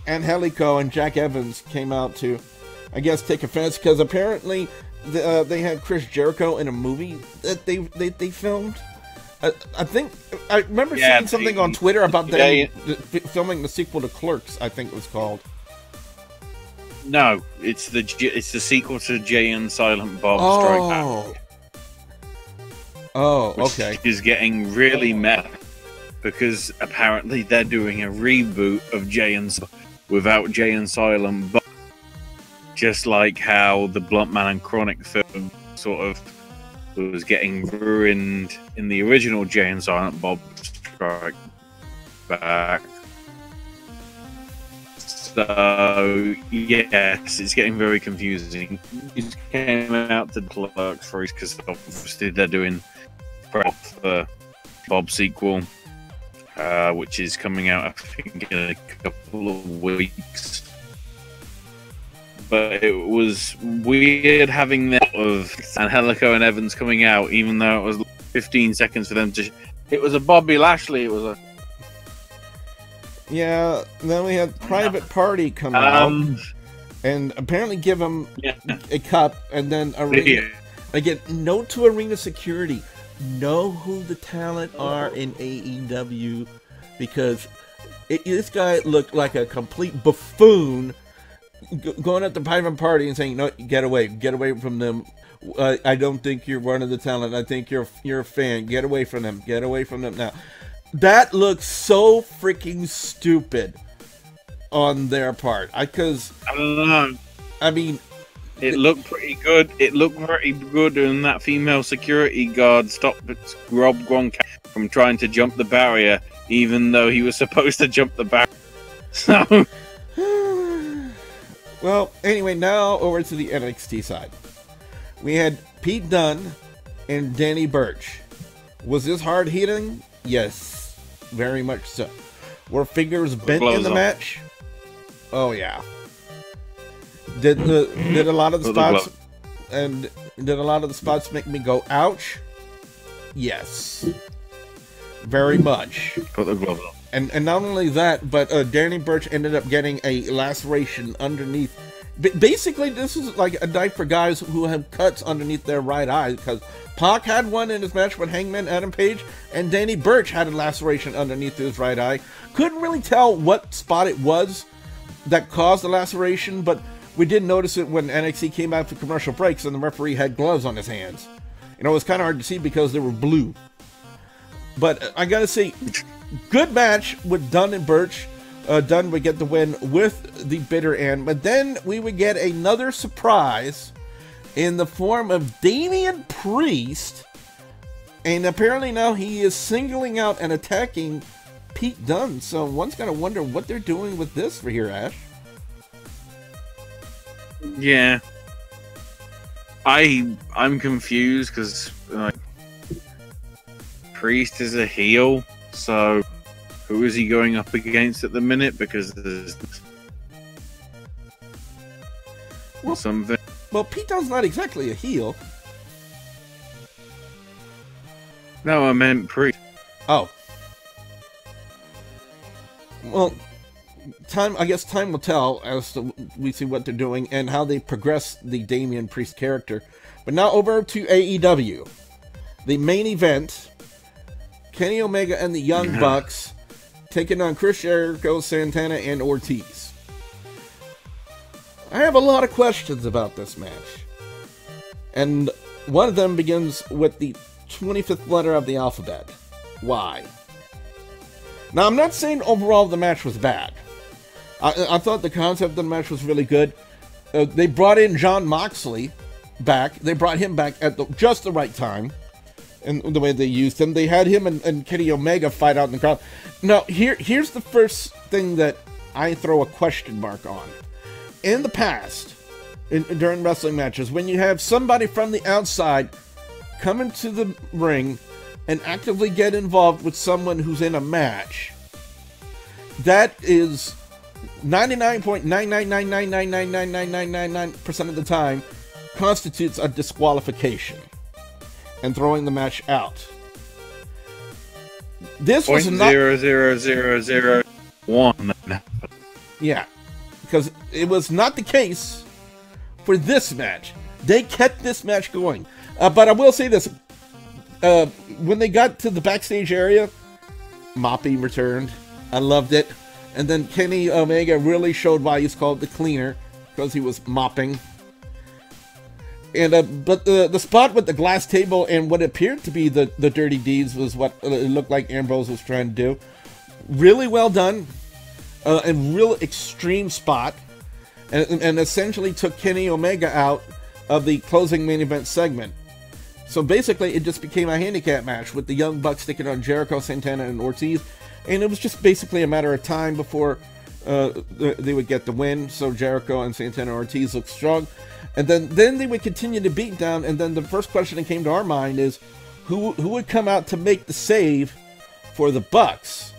Speaker 1: Angelico and Jack Evans came out to, I guess, take offense because apparently they had Chris Jericho in a movie that they filmed, I think I remember seeing something on Twitter about them filming the sequel to Clerks. I think it was called.
Speaker 4: No, it's the sequel to Jay and Silent Bob Strike Back.
Speaker 1: Oh, okay.
Speaker 4: Which is getting really meta because apparently they're doing a reboot of Jay and without Jay and Silent Bob, just like how the Blunt Man and Chronic film sort of was getting ruined in the original Jay and Silent Bob Strike Back. So yes, it's getting very confusing. It came out to Clerks first because obviously they're doing the Bob sequel, which is coming out I think in a couple of weeks. But it was weird having that of Angelico and Evans coming out, even though it was 15 seconds for them to. It was a Bobby Lashley. It was a.
Speaker 1: Yeah. Then we had Private Party come out, and apparently give him a cup, and then again, note to arena security: know who the talent are in AEW, because this guy looked like a complete buffoon. Going at the Private Party and saying, "No, get away from them. I don't think you're one of the talent. I think you're a fan. Get away from them. Get away from them now." That looks so freaking stupid on their part. Because
Speaker 4: I don't know.
Speaker 1: I mean,
Speaker 4: it looked pretty good. It looked pretty good, and that female security guard stopped Rob Gronkowski from trying to jump the barrier, even though he was supposed to jump the barrier. So.
Speaker 1: Well, anyway, now over to the NXT side. We had Pete Dunne and Danny Burch. Was this hard hitting? Yes, very much so. Were fingers bent in the match? Oh yeah. Did a lot of the spots make me go ouch? Yes, very much.
Speaker 4: Put the gloves on.
Speaker 1: And not only that, but Danny Burch ended up getting a laceration underneath. Basically, this is like a knife for guys who have cuts underneath their right eye, because Pac had one in his match with Hangman Adam Page, and Danny Burch had a laceration underneath his right eye. Couldn't really tell what spot it was that caused the laceration, but we did notice it when NXT came out for commercial breaks and the referee had gloves on his hands. You know, it was kind of hard to see because they were blue. But I gotta say, good match with Dunne and Burch. Dunne would get the win with the bitter end, but then we would get another surprise in the form of Damian Priest, and apparently now he is singling out and attacking Pete Dunne. So one's gonna wonder what they're doing with this for here, Ash.
Speaker 4: Yeah, I'm confused because Priest is a heel, so. Who is he going up against at the minute? Because there's something.
Speaker 1: Well, Pete Dunne's not exactly a heel.
Speaker 4: No, I meant Priest.
Speaker 1: Oh. Well, I guess time will tell as to we see what they're doing and how they progress the Damian Priest character. But now over to AEW. The main event, Kenny Omega and the Young Bucks taking on Chris Jericho, Santana, and Ortiz. I have a lot of questions about this match. And one of them begins with the 25th letter of the alphabet. Why? Now, I'm not saying overall the match was bad. I thought the concept of the match was really good. They brought in Jon Moxley back. They brought him back at just the right time. And the way they used him, they had him and Kenny Omega fight out in the crowd. Now, here's the first thing that I throw a question mark on. In the past, during wrestling matches, when you have somebody from the outside come into the ring and actively get involved with someone who's in a match, that is 99.999999999% of the time constitutes a disqualification and throwing the match out. This was not
Speaker 4: 0.00001.
Speaker 1: Yeah, because it was not the case for this match. They kept this match going. But I will say this: when they got to the backstage area, mopping returned. I loved it. And then Kenny Omega really showed why he's called the Cleaner, because he was mopping. And but the spot with the glass table and what appeared to be the Dirty Deeds was what it looked like Ambrose was trying to do. Really well done. A real extreme spot. And essentially took Kenny Omega out of the closing main event segment. So basically, it just became a handicap match with the Young Bucks sticking on Jericho, Santana, and Ortiz. And it was just basically a matter of time before they would get the win. So Jericho and Santana and Ortiz looked strong. And then they would continue to beat down. And then the first question that came to our mind is, who would come out to make the save for the Bucks?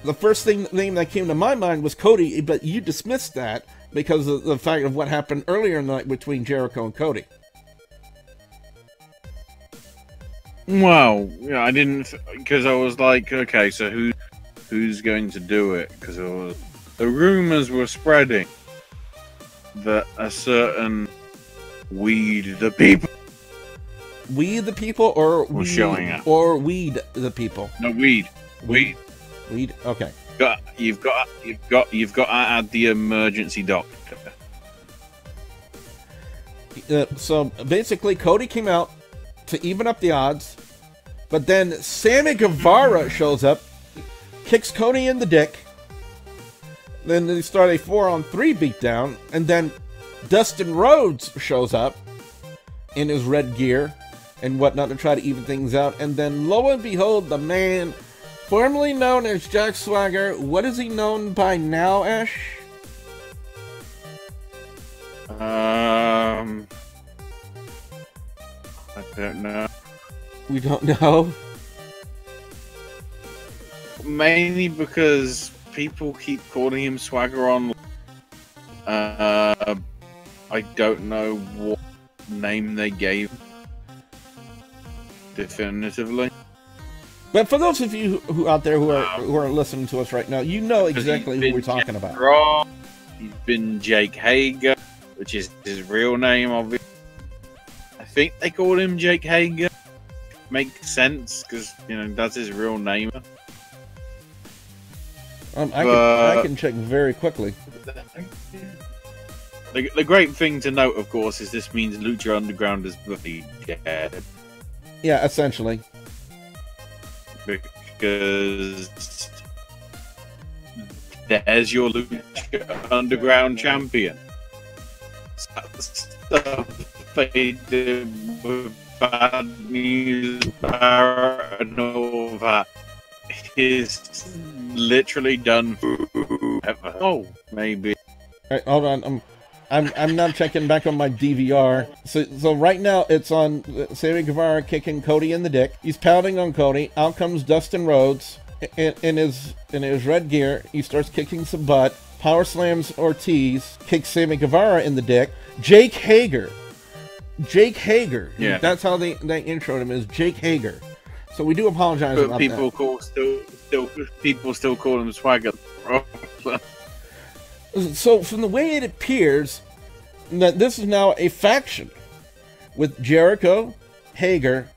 Speaker 1: The first name that came to my mind was Cody, but you dismissed that because of the fact of what happened earlier in the night between Jericho and Cody.
Speaker 4: Well, yeah, I didn't, because I was like, okay, so who's going to do it? Because the rumors were spreading that a certain Weed the People.
Speaker 1: We the People, or
Speaker 4: was showing up,
Speaker 1: or Weed the People?
Speaker 4: No, Weed.
Speaker 1: Okay.
Speaker 4: You've got to add the emergency doctor.
Speaker 1: So basically, Cody came out to even up the odds, but then Sammy Guevara shows up, kicks Cody in the dick. Then they start a 4-on-3 beatdown, and then Dustin Rhodes shows up in his red gear and whatnot to try to even things out. And then lo and behold, the man formerly known as Jack Swagger, what is he known by now, Ash?
Speaker 4: I don't know.
Speaker 1: We don't know?
Speaker 4: Mainly because people keep calling him Swagger on. I don't know what name they gave definitively.
Speaker 1: But for those of you who out there who are listening to us right now, you know exactly who we're talking about.
Speaker 4: Raw, he's been Jake Hager, which is his real name, obviously. I think they called him Jake Hager. Makes sense, because, you know, that's his real name.
Speaker 1: I can check very quickly.
Speaker 4: The great thing to note, of course, is this means Lucha Underground is bloody dead.
Speaker 1: Yeah, essentially.
Speaker 4: Because there's your Lucha Underground champion. Stuff they did with Bad News Barrett and all that is literally done forever. Oh, maybe.
Speaker 1: All right, hold on. I'm now checking back on my DVR. So right now it's on Sammy Guevara kicking Cody in the dick. He's pounding on Cody. Out comes Dustin Rhodes in his red gear. He starts kicking some butt. Power slams Ortiz. Kicks Sammy Guevara in the dick. Jake Hager. Yeah. That's how they introed him, as Jake Hager. So we do apologize about that.
Speaker 4: People still call him Swagger.
Speaker 1: So from the way it appears, that this is now a faction with Jericho, Hager,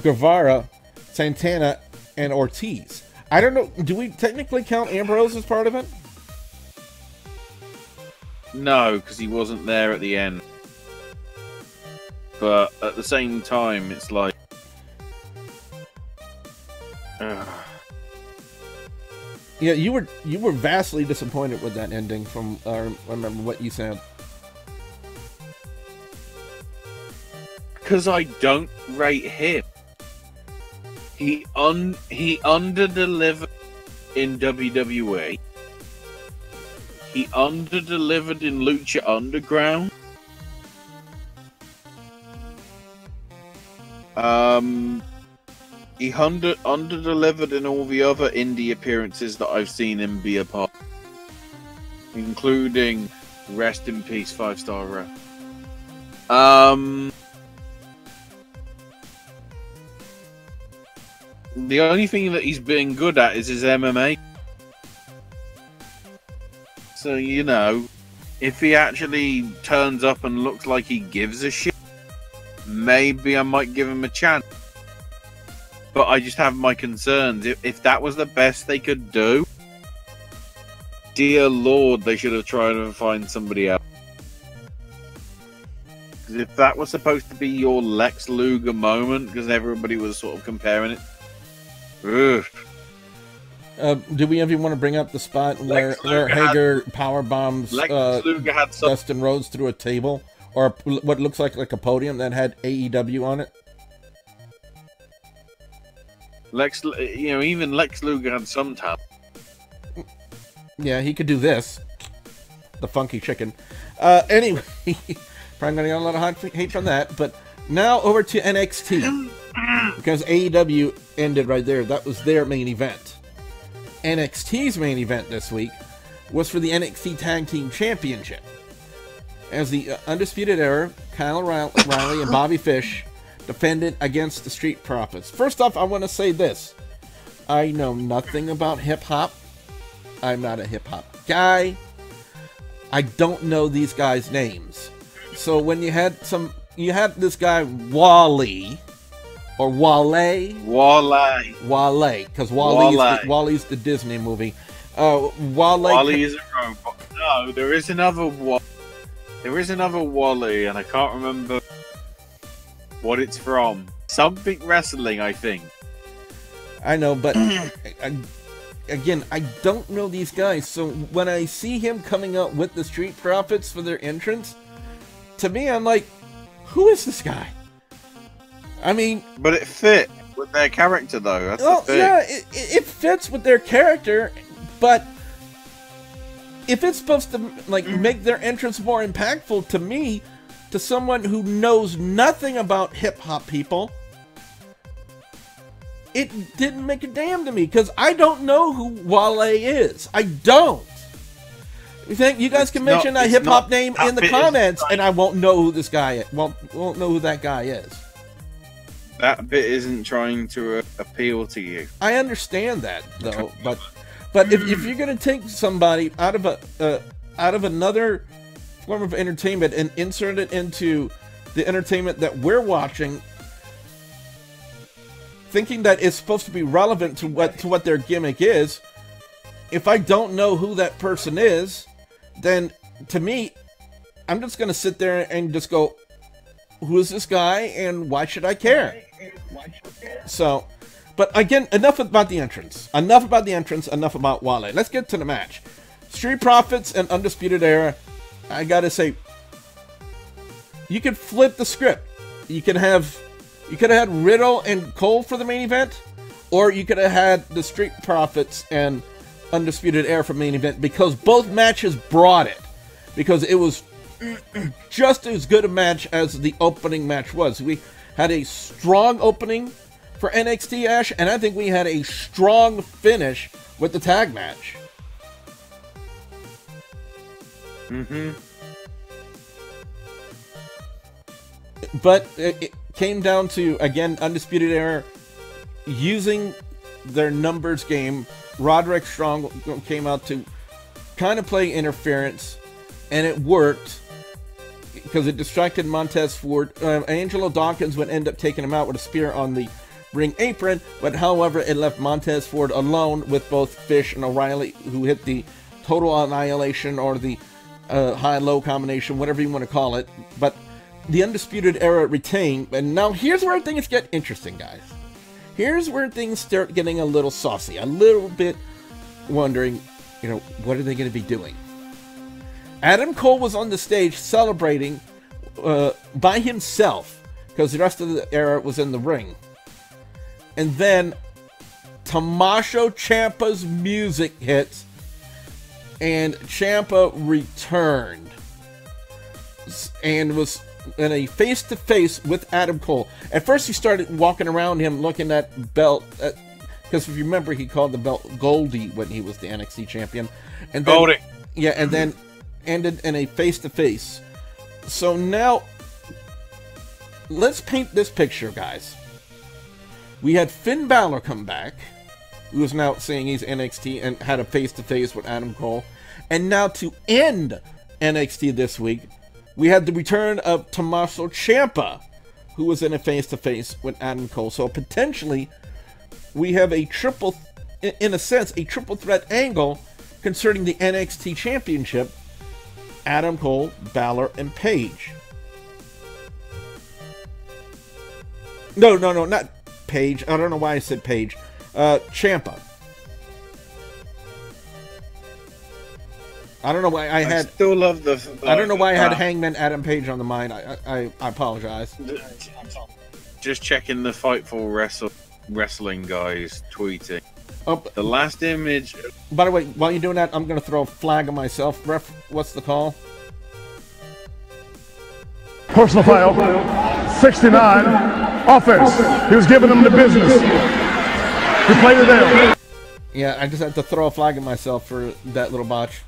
Speaker 1: Guevara, Santana, and Ortiz. I don't know. Do we technically count Ambrose as part of it?
Speaker 4: No, because he wasn't there at the end. But at the same time, it's like...
Speaker 1: Yeah, you were vastly disappointed with that ending. From I remember what you said.
Speaker 4: Because I don't rate him. He under-delivered in WWE. He under-delivered in Lucha Underground. He under-delivered in all the other indie appearances that I've seen him be a part, including Rest in Peace 5-Star Rep. The only thing that he's been good at is his MMA. So, you know, if he actually turns up and looks like he gives a shit, maybe I might give him a chance. But I just have my concerns. If that was the best they could do, dear Lord, they should have tried to find somebody else. Because if that was supposed to be your Lex Luger moment, because everybody was sort of comparing it. Ugh.
Speaker 1: Do we ever want to bring up the spot where Hager power bombs Dustin Rhodes through a table, or what looks like a podium that had AEW on it?
Speaker 4: Even Lex Luger had some talent.
Speaker 1: Yeah, he could do this. The funky chicken. Anyway, probably gonna get a lot of hot hate from that. But now over to NXT, because AEW ended right there. That was their main event. NXT's main event this week was for the NXT Tag Team Championship, as the Undisputed Era, Kyle O'Reilly and Bobby Fish defended against the Street Profits. First off, I want to say this. I know nothing about hip-hop. I'm not a hip-hop guy. I don't know these guys' names. So when you had this guy Wally, or Wale, because Wally's the Disney movie.
Speaker 4: Wally is a robot. No, there is another Wally, and I can't remember what it's from. Something wrestling, I think.
Speaker 1: I know, but again, I don't know these guys. So when I see him coming out with the Street Profits for their entrance, to me, I'm like, who is this guy? I mean, but
Speaker 4: it fit with their character, though. That's the thing.
Speaker 1: Yeah, it fits with their character, but if it's supposed to make their entrance more impactful, to me, to someone who knows nothing about hip hop people, it didn't make a damn to me, because I don't know who Wale is. I don't. You think you guys can mention a hip hop name in the comments, and I won't know who this guy is. Won't know who that guy is.
Speaker 4: That bit isn't trying to appeal to you.
Speaker 1: I understand that, though, but if you're gonna take somebody out of another form of entertainment and insert it into the entertainment that we're watching, thinking that it's supposed to be relevant to what their gimmick is, if I don't know who that person is, then to me, I'm just gonna sit there and just go, who is this guy and why should I care? So, but again, enough about the entrance. Enough about Wale. Let's get to the match. Street Profits and Undisputed Era. I gotta say, you could flip the script. You could have had Riddle and Cole for the main event, or you could have had the Street Profits and Undisputed Era for main event, because both matches brought it. Because it was just as good a match as the opening match was. We had a strong opening for NXT, Ash, and I think we had a strong finish with the tag match. But it came down to, again, Undisputed Era using their numbers game. Roderick Strong came out to kind of play interference, and it worked because it distracted Montez Ford. Angelo Dawkins would end up taking him out with a spear on the ring apron, but however, it left Montez Ford alone with both Fish and O'Reilly, who hit the total annihilation or the high-low combination, whatever you want to call it. But the Undisputed Era retained, and now here's where things get interesting, guys. Here's where things start getting a little saucy, a little bit wondering, what are they going to be doing? Adam Cole was on the stage celebrating by himself, because the rest of the Era was in the ring. And then Tommaso Ciampa's music hits, and Ciampa returned and was in a face-to-face with Adam Cole. At first, he started walking around him looking at belt, because if you remember, he called the belt Goldie when he was the NXT champion. And then,
Speaker 4: Goldie.
Speaker 1: Yeah, and then ended in a face-to-face. So now, let's paint this picture, guys. We had Finn Balor come back, who is now saying he's NXT, and had a face-to-face with Adam Cole. And now to end NXT this week, we had the return of Tommaso Ciampa, who was in a face-to-face with Adam Cole. So potentially, we have a triple, in a sense, a triple threat angle concerning the NXT Championship. Adam Cole, Balor, and Paige. No, not Paige. I don't know why I said Paige. Ciampa. I don't know why I had.
Speaker 4: Still love the.
Speaker 1: I don't know why I had Hangman Adam Page on the mind. I apologize.
Speaker 4: Just checking the Fightful Wrestling guys tweeting.
Speaker 1: Oh,
Speaker 4: the last image.
Speaker 1: By the way, while you're doing that, I'm going to throw a flag on myself. Ref, what's the call?
Speaker 3: Personal foul, 69, offense. He was giving them the business. He played it down.
Speaker 1: Yeah, I just had to throw a flag at myself for that little botch.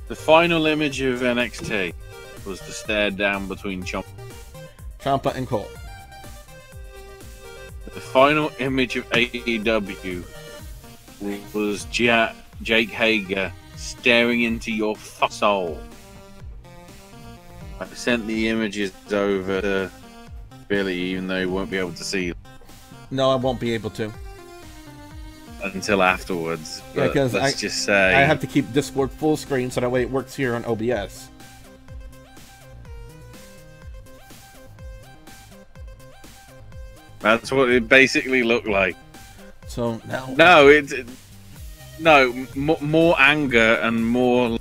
Speaker 4: The final image of NXT was the stare down between
Speaker 1: Ciampa and Cole.
Speaker 4: The final image of AEW was Jake Hager staring into your soul. I sent the images over to Billy, even though he won't be able to see them.
Speaker 1: No, I won't be able to.
Speaker 4: Until afterwards.
Speaker 1: Yeah, because
Speaker 4: let's just say
Speaker 1: I have to keep Discord full screen so that way it works here on OBS.
Speaker 4: That's what it basically looked like.
Speaker 1: So now,
Speaker 4: no, more anger and more.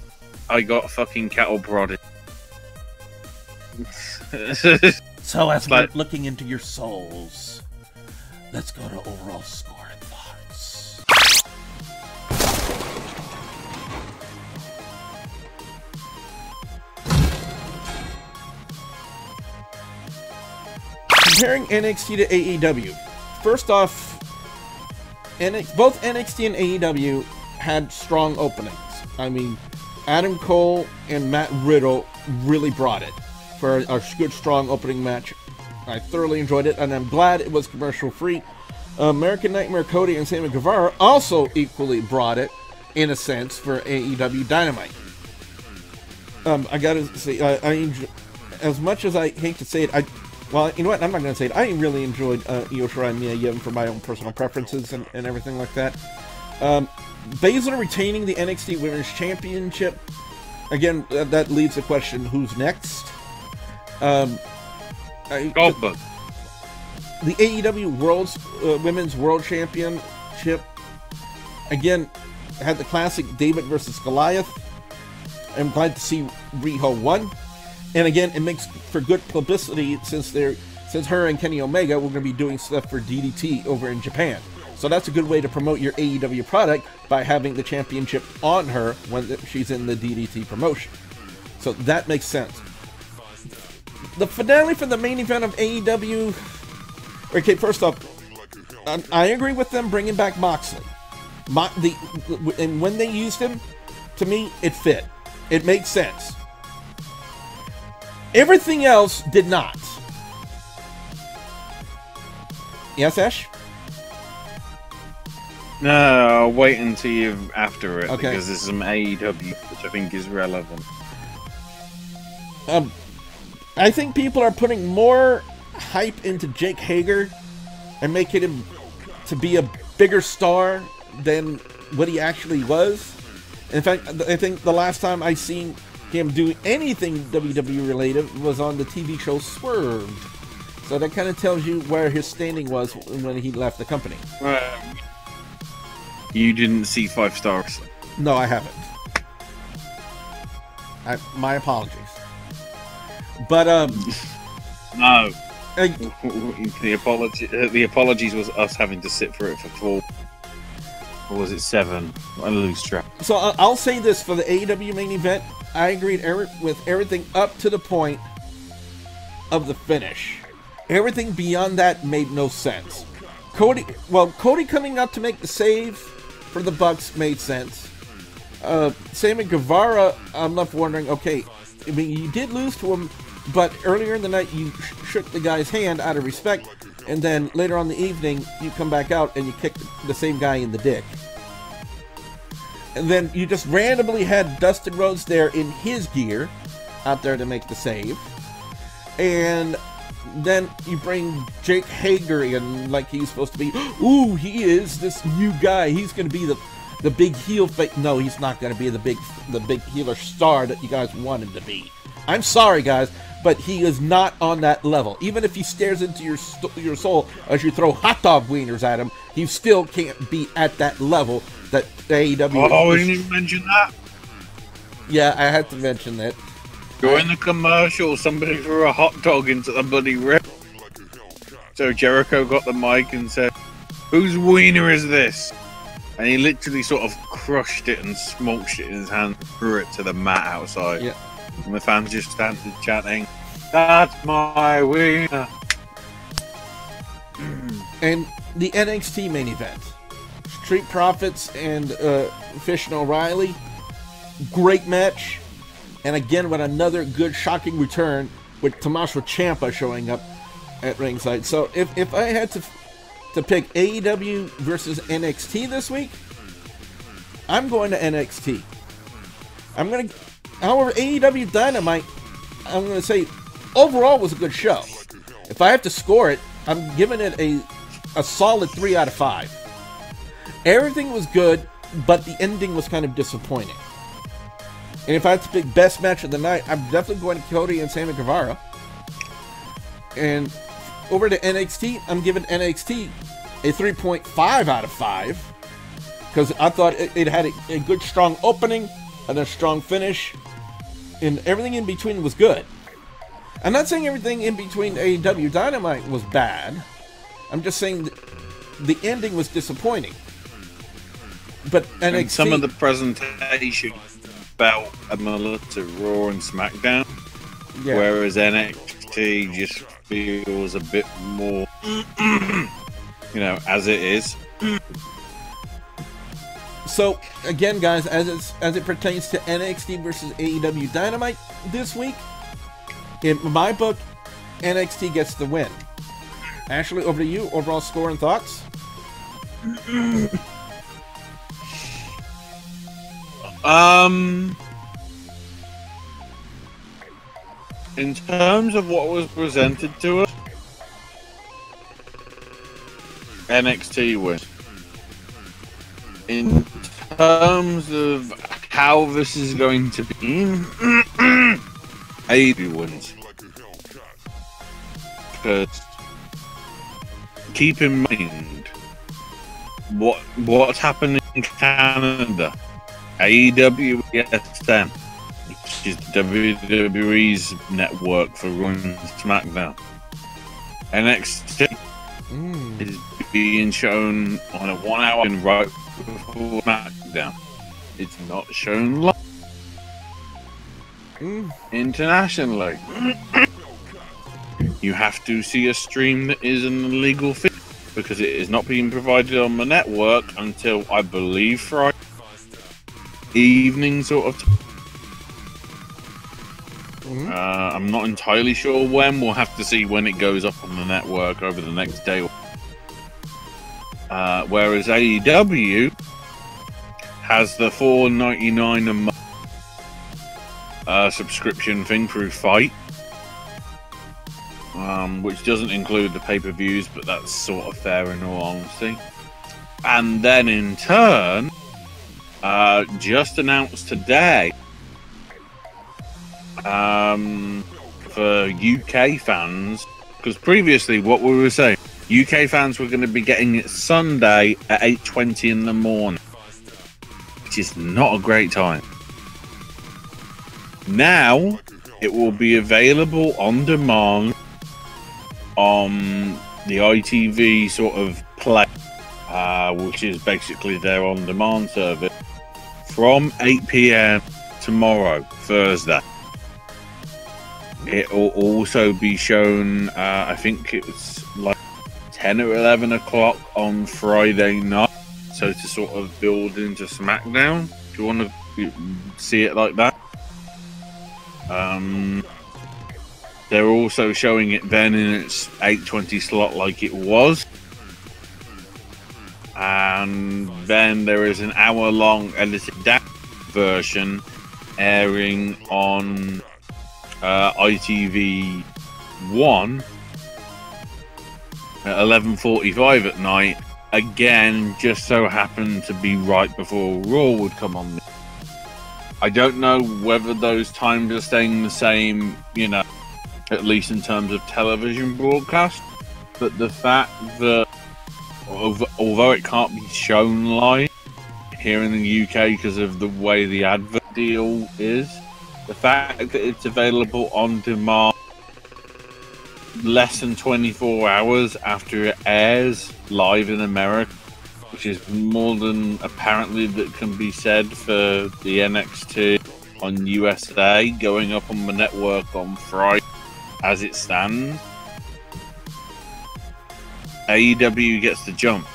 Speaker 4: I got fucking cattle prodded.
Speaker 1: So as we're looking into your souls, let's go to overall score and thoughts. Comparing NXT to AEW. First off, both NXT and AEW had strong openings. I mean, Adam Cole and Matt Riddle really brought it for a good, strong opening match. I thoroughly enjoyed it, and I'm glad it was commercial-free. American Nightmare Cody and Sammy Guevara also equally brought it, in a sense, for AEW Dynamite. I gotta say, as much as I hate to say it, well, you know what? I'm not gonna say it. I really enjoyed Io Shirai and Mia Yim for my own personal preferences and everything like that. Baszler retaining the NXT Women's Championship. Again, that leaves the question: who's next?
Speaker 4: Goldberg.
Speaker 1: The AEW Women's World Championship. Again, had the classic David versus Goliath. I'm glad to see Riho won. And again, it makes for good publicity since her and Kenny Omega were going to be doing stuff for DDT over in Japan. So that's a good way to promote your AEW product by having the championship on her when she's in the DDT promotion. So that makes sense. The finale for the main event of AEW. Okay, first off, I agree with them bringing back Moxley. And when they used him, to me, it fit. It makes sense. Everything else did not. Yes, Ash?
Speaker 4: No, I'll wait until you're after it,
Speaker 1: okay,
Speaker 4: because there's some AEW which I think is relevant.
Speaker 1: I think people are putting more hype into Jake Hager and making him to be a bigger star than what he actually was. In fact, I think the last time I seen him do anything WWE related was on the TV show Swerve. So that kind of tells you where his standing was when he left the company.
Speaker 4: You didn't see 5 stars?
Speaker 1: No, I haven't. My apologies. But
Speaker 4: no. The apologies was us having to sit for it for 4. Or was it 7? I lose track.
Speaker 1: So I'll say this for the AEW main event. I agreed with everything up to the point of the finish. Everything beyond that made no sense. Cody coming up to make the save for the Bucks made sense. Sammy Guevara, I'm left wondering, okay, I mean, you did lose to him, but earlier in the night you shook the guy's hand out of respect, and then later on in the evening you come back out and you kick the same guy in the dick. And then you just randomly had Dustin Rhodes there in his gear out there to make the save. And then you bring Jake Hager in like he's supposed to be. Ooh, he is this new guy. He's going to be the big heel. No, he's not going to be the big healer star that you guys want him to be. I'm sorry, guys, but he is not on that level. Even if he stares into your soul as you throw hot dog wieners at him, he still can't be at that level that AEW.
Speaker 4: Oh, we didn't even mention that.
Speaker 1: Yeah, I had to mention that.
Speaker 4: During the commercial, somebody threw a hot dog into the bloody rip. So Jericho got the mic and said, "Whose wiener is this?" And he literally sort of crushed it and smoked it in his hand, threw it to the mat outside.
Speaker 1: Yeah.
Speaker 4: And the fans just started chanting, "That's my wiener."
Speaker 1: And the NXT main event. Street Profits and Fish and O'Reilly. Great match. And again, with another good, shocking return with Tommaso Ciampa showing up at ringside. So if I had to pick AEW versus NXT this week, I'm going to NXT. However, AEW Dynamite, I'm going to say, overall was a good show. If I have to score it, I'm giving it a solid 3 out of 5. Everything was good, but the ending was kind of disappointing. And if I had to pick best match of the night, I'm definitely going to Cody and Sammy Guevara. And over to NXT, I'm giving NXT a 3.5 out of 5. Because I thought it had a good, strong opening and a strong finish. And everything in between was good. I'm not saying everything in between AEW Dynamite was bad. I'm just saying the ending was disappointing. But NXT...
Speaker 4: And some of the presentation felt similar to Raw and SmackDown,
Speaker 1: yeah.
Speaker 4: Whereas NXT just feels a bit more, as it is.
Speaker 1: So again, guys, as it pertains to NXT versus AEW Dynamite this week, in my book, NXT gets the win. Ashley, over to you. Overall score and thoughts.
Speaker 4: In terms of what was presented to us, NXT wins. In terms of how this is going to be, AEW wins. Because keep in mind what's happening in Canada. AEW ESN, which is WWE's network for Raw and SmackDown. NXT is being shown on a 1 hour and right before SmackDown. It's not shown live internationally. You have to see a stream that is an illegal feed because it is not being provided on the network until, I believe, Friday evening sort of I'm not entirely sure when. We'll have to see when it goes up on the network over the next day. Whereas AEW has the $4.99 a month subscription thing through Fight, which doesn't include the pay-per-views, but that's sort of fair in all honesty. And then in turn, just announced today, for UK fans, because previously what we were saying, UK fans were going to be getting it Sunday at 8:20 in the morning, which is not a great time. Now it will be available on demand on the ITV sort of play, which is basically their on-demand service, from 8 PM tomorrow, Thursday. It will also be shown, I think it's like 10 or 11 o'clock on Friday night, so to sort of build into SmackDown, if you want to see it like that. They're also showing it then in its 8:20 slot like it was. And then there is an hour-long edited down version airing on ITV one at 11:45 at night. Again, just so happened to be right before Raw would come on. I don't know whether those times are staying the same, you know, at least in terms of television broadcast. But the fact that, although it can't be shown live here in the UK because of the way the advert deal is, the fact that it's available on demand less than 24 hours after it airs live in America, which is more than apparently that can be said for the NXT on USA going up on the network on Friday as it stands. AEW gets the jump.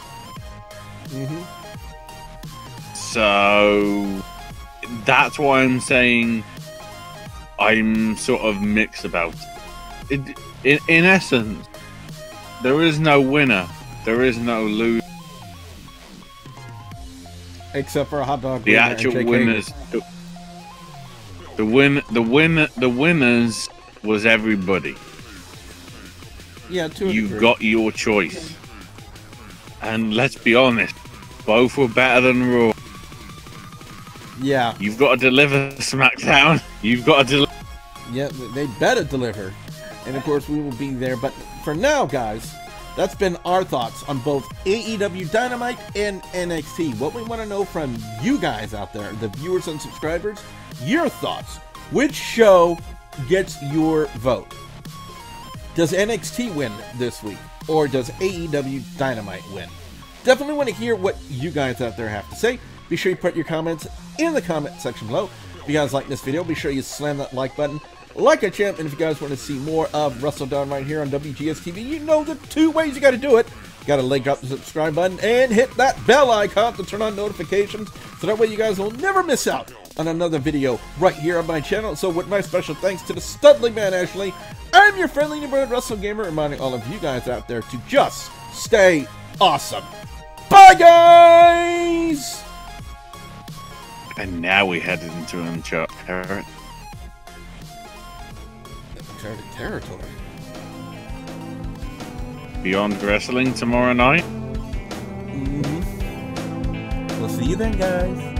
Speaker 4: So that's why I'm saying I'm sort of mixed about it. In essence, there is no winner. There is no loser.
Speaker 1: Except for a hot dog.
Speaker 4: The actual winners. The winners was everybody.
Speaker 1: Yeah,
Speaker 4: you got your choice. And let's be honest, both were better than Raw.
Speaker 1: Yeah.
Speaker 4: You've got to deliver, SmackDown. You've got to deliver.
Speaker 1: Yeah, they better deliver. And of course, we will be there. But for now, guys, that's been our thoughts on both AEW Dynamite and NXT. What we want to know from you guys out there, the viewers and subscribers, your thoughts. Which show gets your vote? Does NXT win this week? Or does AEW Dynamite win? Definitely want to hear what you guys out there have to say. Be sure you put your comments in the comment section below. If you guys like this video, be sure you slam that like button. Like a champ, and if you guys want to see more of WrestleDOWN right here on WGS-TV, you know the two ways you got to do it. You got to link up the subscribe button and hit that bell icon to turn on notifications, so that way you guys will never miss out on another video right here on my channel. So with my special thanks to the Studly Man Ashley, I'm your friendly neighborhood Wrestle Gamer, reminding all of you guys out there to just stay awesome. Bye, guys!
Speaker 4: And now we headed into uncharted
Speaker 1: territory.
Speaker 4: Beyond Wrestling tomorrow night.
Speaker 1: We'll see you then, guys.